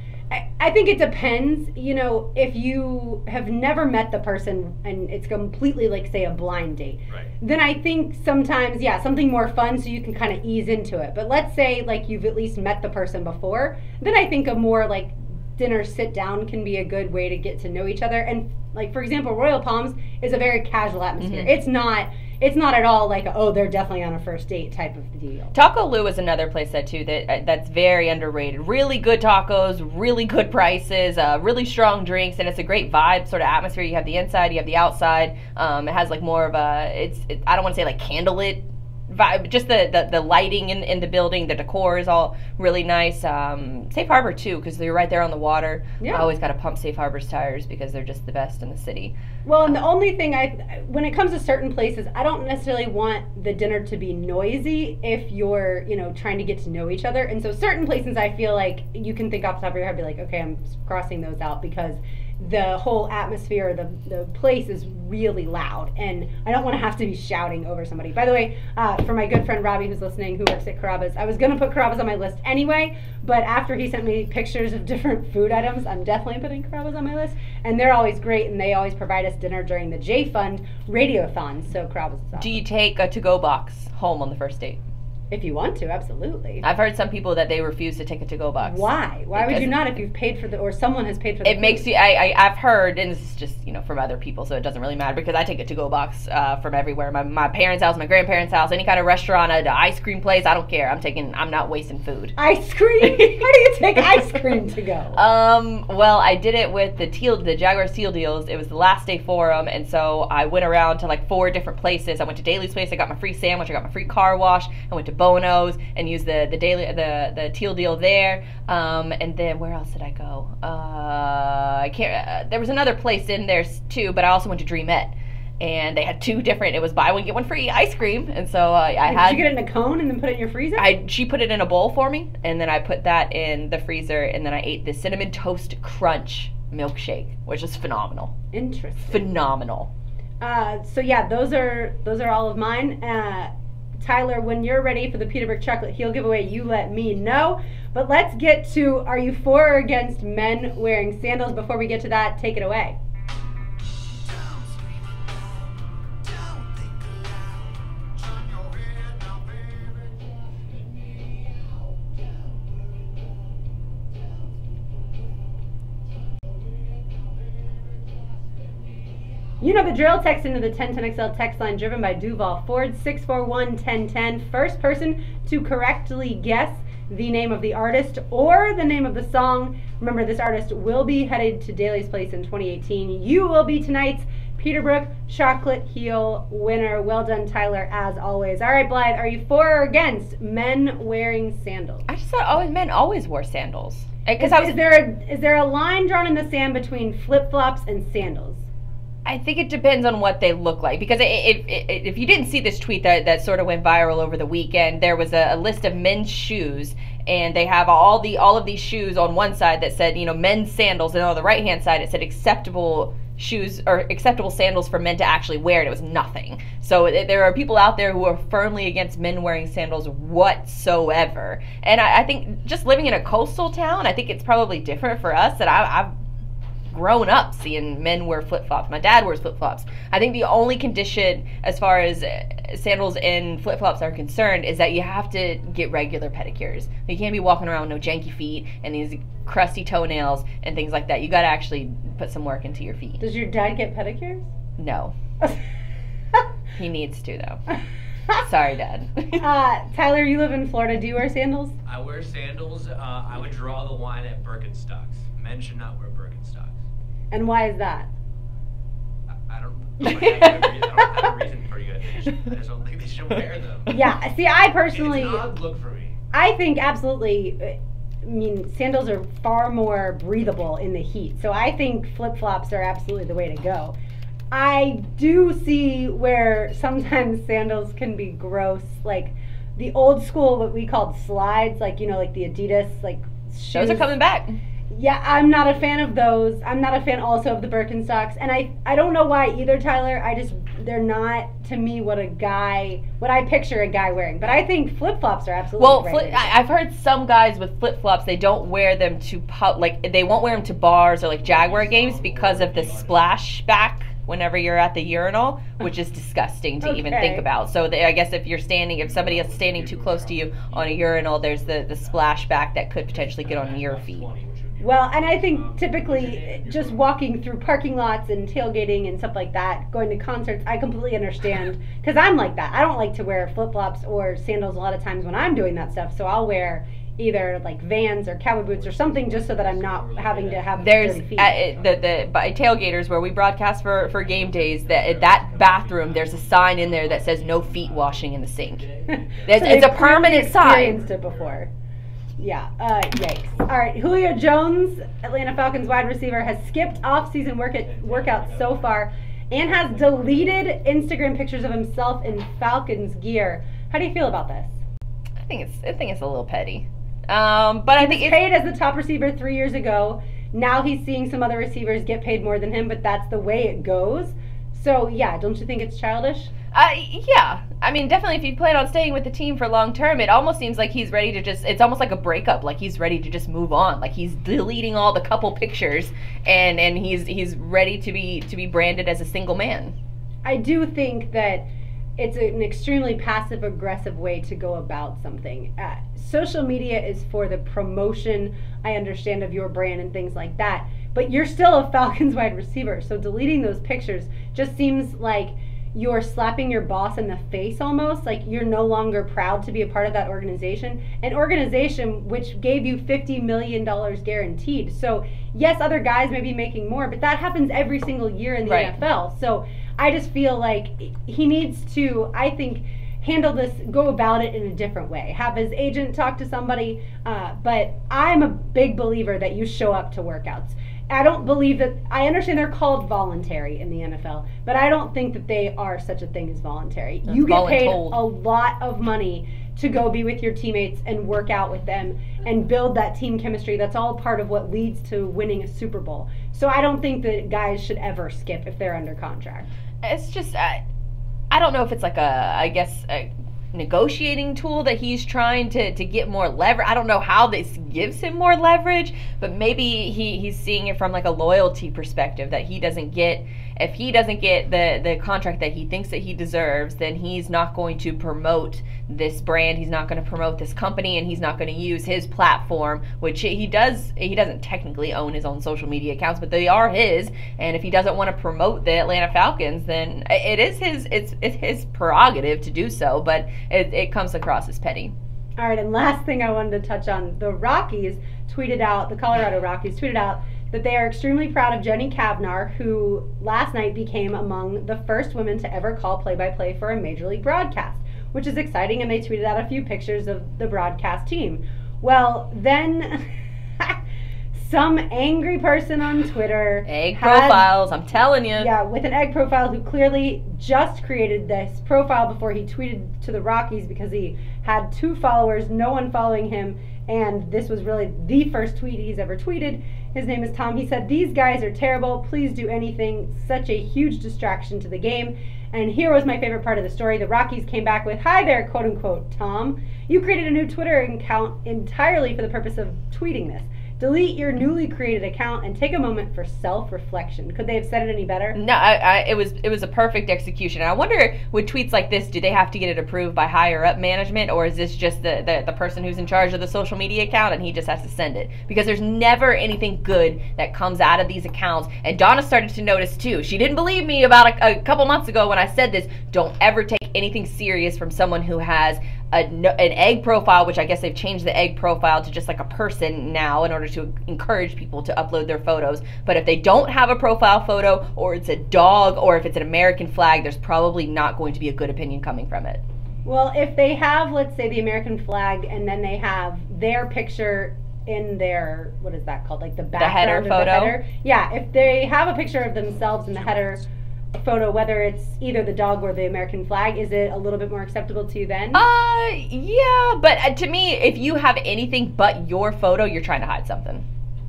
I think it depends. You know, if you have never met the person and it's completely like, say, a blind date, right, then I think sometimes, yeah, something more fun so you can kind of ease into it. But let's say like you've at least met the person before, then I think a more like dinner sit down can be a good way to get to know each other. And like, for example, Royal Palms is a very casual atmosphere. Mm-hmm. It's not at all like, oh, they're definitely on a first date type of deal. Taco Lou is another place that's very underrated. Really good tacos, really good prices, really strong drinks, and it's a great vibe sort of atmosphere. You have the inside, you have the outside. It has like more of a I don't want to say like candlelit vibe, just the lighting in the building, the decor is all really nice. Safe Harbor too, because they're right there on the water. Yeah. I always got to pump Safe Harbor's tires because they're just the best in the city. Well, and the only thing when it comes to certain places, I don't necessarily want the dinner to be noisy if you're, trying to get to know each other. And so certain places I feel like you can think off the top of your head, be like, okay, I'm crossing those out because the whole atmosphere, the place is really loud, and I don't want to have to be shouting over somebody. By the way, for my good friend Robbie who's listening, who works at Carrabba's, I was going to put Carrabba's on my list anyway, but after he sent me pictures of different food items, I'm definitely putting Carrabba's on my list, and they're always great, and they always provide us dinner during the J Fund Radiothon, so Carrabba's is awesome. Do you take a to-go box home on the first date? If you want to, absolutely. I've heard some people that they refuse to take a to-go box. Why? Why would you not if you've paid for or someone has paid for the It food? makes you, I've heard, and this is just, from other people, so it doesn't really matter, because I take a to-go box from everywhere. My parents' house, my grandparents' house, any kind of restaurant, an ice cream place, I don't care. I'm not wasting food. Ice cream? How do you take ice cream to go? Well, I did it with the Jaguars teal deals. It was the last day for them, and so I went around to like 4 different places. I went to Daly's place, I got my free sandwich, I got my free car wash, I went to Bono's, and used the teal deal there, and then where else did I go? I can't. There was another place in there too, but I also went to Dreamette, and they had 2 different. It was buy one get one free ice cream, and so Did you get it in a cone and then put it in your freezer? She put it in a bowl for me, and then I put that in the freezer, and then I ate the cinnamon toast crunch milkshake, which is phenomenal. Interesting. Phenomenal. So yeah, those are all of mine. Tyler, when you're ready for the Peterburg chocolate heel giveaway, you let me know. But let's get to, are you for or against men wearing sandals? Before we get to that, take it away. You know the drill. Text into the 1010XL text line driven by Duval Ford, 641-1010. First person to correctly guess the name of the artist or the name of the song. Remember, this artist will be headed to Daly's Place in 2018. You will be tonight's Peterbrook Chocolate Heel winner. Well done, Tyler, as always. All right, Blythe, are you for or against men wearing sandals? I just thought men always wore sandals. Is there a line drawn in the sand between flip-flops and sandals? I think it depends on what they look like, because if you didn't see this tweet that sort of went viral over the weekend, there was a list of men's shoes, and they have all of these shoes on one side that said, men's sandals, and on the right hand side it said acceptable shoes or acceptable sandals for men to actually wear, and it was nothing. So there are people out there who are firmly against men wearing sandals whatsoever. And I think just living in a coastal town, I think it's probably different for us, that I've grown up seeing men wear flip-flops. My dad wears flip-flops. I think the only condition as far as sandals and flip-flops are concerned is that you have to get regular pedicures. You can't be walking around with no janky feet and these crusty toenails and things like that. You got to actually put some work into your feet. Does your dad get pedicures? No. He needs to, though. Sorry, Dad. Tyler, you live in Florida. Do you wear sandals? I wear sandals. I would draw the line at Birkenstocks. Men should not wear Birkenstocks. And why is that? I don't have a reason for you. I just don't think they should wear them. Yeah, see, I personally... It's an odd look for me. I think absolutely... I mean, sandals are far more breathable in the heat. So I think flip-flops are absolutely the way to go. I do see where sometimes sandals can be gross. Like the old school, what we called slides, like, like the Adidas, like shoes. Those are coming back. Yeah, I'm not a fan of those. I'm not a fan also of the Birkenstocks. And I don't know why either, Tyler. They're not, to me, what I picture a guy wearing. But I think flip-flops are absolutely right. I've heard some guys with flip-flops, they don't wear them to, they won't wear them to bars or like Jaguar games because of the splash back whenever you're at the urinal, which is disgusting to even think about. So I guess if somebody is standing too close to you on a urinal, there's the splashback that could potentially get on your feet. Well, and I think typically just walking through parking lots and tailgating and stuff like that, going to concerts, I completely understand, because I'm like that. I don't like to wear flip-flops or sandals a lot of times when I'm doing that stuff, so I'll wear either like Vans or cowboy boots or something just so that I'm not having to have dirty feet. By tailgaters where we broadcast for game days, that bathroom, there's a sign in there that says no feet washing in the sink. It's a permanent sign. Experienced it before. Yeah, yikes. All right, Julio Jones, Atlanta Falcons wide receiver, has skipped off-season workouts so far and has deleted Instagram pictures of himself in Falcons gear. How do you feel about this? I think it's a little petty. But I think he's paid as the top receiver 3 years ago. Now he's seeing some other receivers get paid more than him, but that's the way it goes. So, yeah, don't you think it's childish? Yeah. I mean, definitely if you plan on staying with the team for long term, it almost seems like he's ready to it's almost like a breakup, like he's ready to just move on. Like he's deleting all the couple pictures and he's ready to be branded as a single man. I do think that it's an extremely passive-aggressive way to go about something. Social media is for the promotion, I understand, of your brand and things like that, but you're still a Falcons wide receiver, so deleting those pictures just seems like you're slapping your boss in the face almost, like you're no longer proud to be a part of that organization, an organization which gave you $50 million guaranteed. So yes, other guys may be making more, but that happens every single year in the NFL. So I just feel like he needs to, I think, handle this, go about it in a different way. Have his agent talk to somebody, but I'm a big believer that you show up to workouts. I don't believe that, I understand they're called voluntary in the NFL, but I don't think that they are such a thing as voluntary. That's you get paid a lot of money to go be with your teammates and work out with them and build that team chemistry. That's all part of what leads to winning a Super Bowl. So I don't think that guys should ever skip if they're under contract. It's just, I don't know if it's like a negotiating tool that he's trying to get more leverage. I don't know how this gives him more leverage, but maybe he's seeing it from like a loyalty perspective, that he doesn't get if he doesn't get the contract that he thinks that he deserves, then he's not going to promote this brand, he's not going to promote this company, and he's not going to use his platform, which he doesn't technically own his own social media accounts, but they are his, and if he doesn't want to promote the Atlanta Falcons, then it's his prerogative to do so, but it comes across as petty. All right, and last thing I wanted to touch on, the Colorado Rockies tweeted out that they are extremely proud of Jenny Kavnar, who last night became among the first women to ever call play-by-play for a Major League broadcast, which is exciting, and they tweeted out a few pictures of the broadcast team. Well, then some angry person on Twitter... Egg profiles, I'm telling you. Yeah, with an egg profile who clearly just created this profile before he tweeted to the Rockies because he had 2 followers, no one following him, and this was really the first tweet he's ever tweeted. His name is Tom. He said, "These guys are terrible. Please do anything. Such a huge distraction to the game." And here was my favorite part of the story. The Rockies came back with, "Hi there, quote unquote, Tom. You created a new Twitter account entirely for the purpose of tweeting this. Delete your newly created account and take a moment for self-reflection." Could they have said it any better? No, it was a perfect execution. I wonder, with tweets like this, do they have to get it approved by higher up management, or is this just the person who's in charge of the social media account and he just has to send it? Because there's never anything good that comes out of these accounts. And Donna started to notice too. She didn't believe me about a couple months ago when I said this. Don't ever take anything serious from someone who has an egg profile, which I guess they've changed the egg profile to just like a person now in order to encourage people to upload their photos. But if they don't have a profile photo, or it's a dog, or if it's an American flag, there's probably not going to be a good opinion coming from it. Well, if they have, let's say, the American flag, and then they have their picture in their, what is that called, like the background header photo? The header. Yeah, if they have a picture of themselves in the header photo, whether it's either the dog or the American flag, is it a little bit more acceptable to you then? Yeah, but to me, if you have anything but your photo, you're trying to hide something.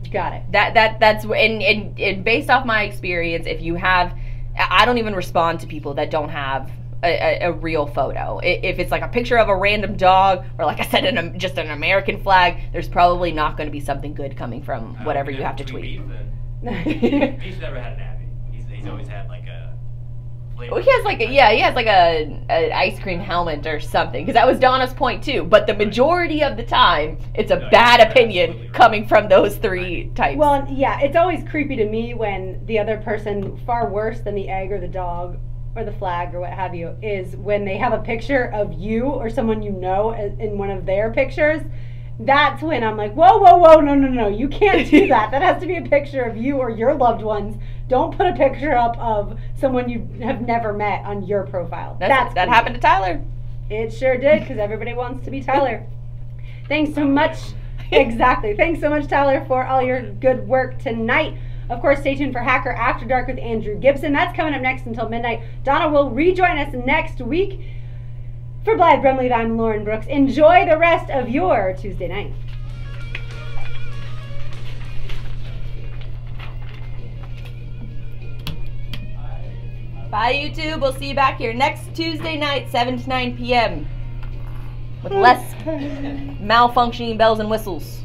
Got it. That's and based off my experience, if you have, I don't even respond to people that don't have a real photo. If it's like a picture of a random dog, or like I said, just an American flag, there's probably not going to be something good coming from whatever you have to tweet. He's never had an Abby. He's always had like a. Well, he has like a ice cream helmet or something, because that was Donna's point too. But the majority of the time, it's a bad opinion coming from those 3 types. Well, yeah, it's always creepy to me when the other person, far worse than the egg or the dog or the flag or what have you, is when they have a picture of you or someone you know in one of their pictures. That's when I'm like, whoa, no, you can't do that. That has to be a picture of you or your loved ones. Don't put a picture up of someone you have never met on your profile. That happened to Tyler. It sure did, because everybody wants to be Tyler. Thanks so much. Exactly. Thanks so much, Tyler, for all your good work tonight. Of course, stay tuned for Hacker After Dark with Andrew Gibson. That's coming up next until midnight. Donna will rejoin us next week. For Blythe Brumley, I'm Lauren Brooks. Enjoy the rest of your Tuesday night. Bye, YouTube. We'll see you back here next Tuesday night, 7 to 9 p.m. with less malfunctioning bells and whistles.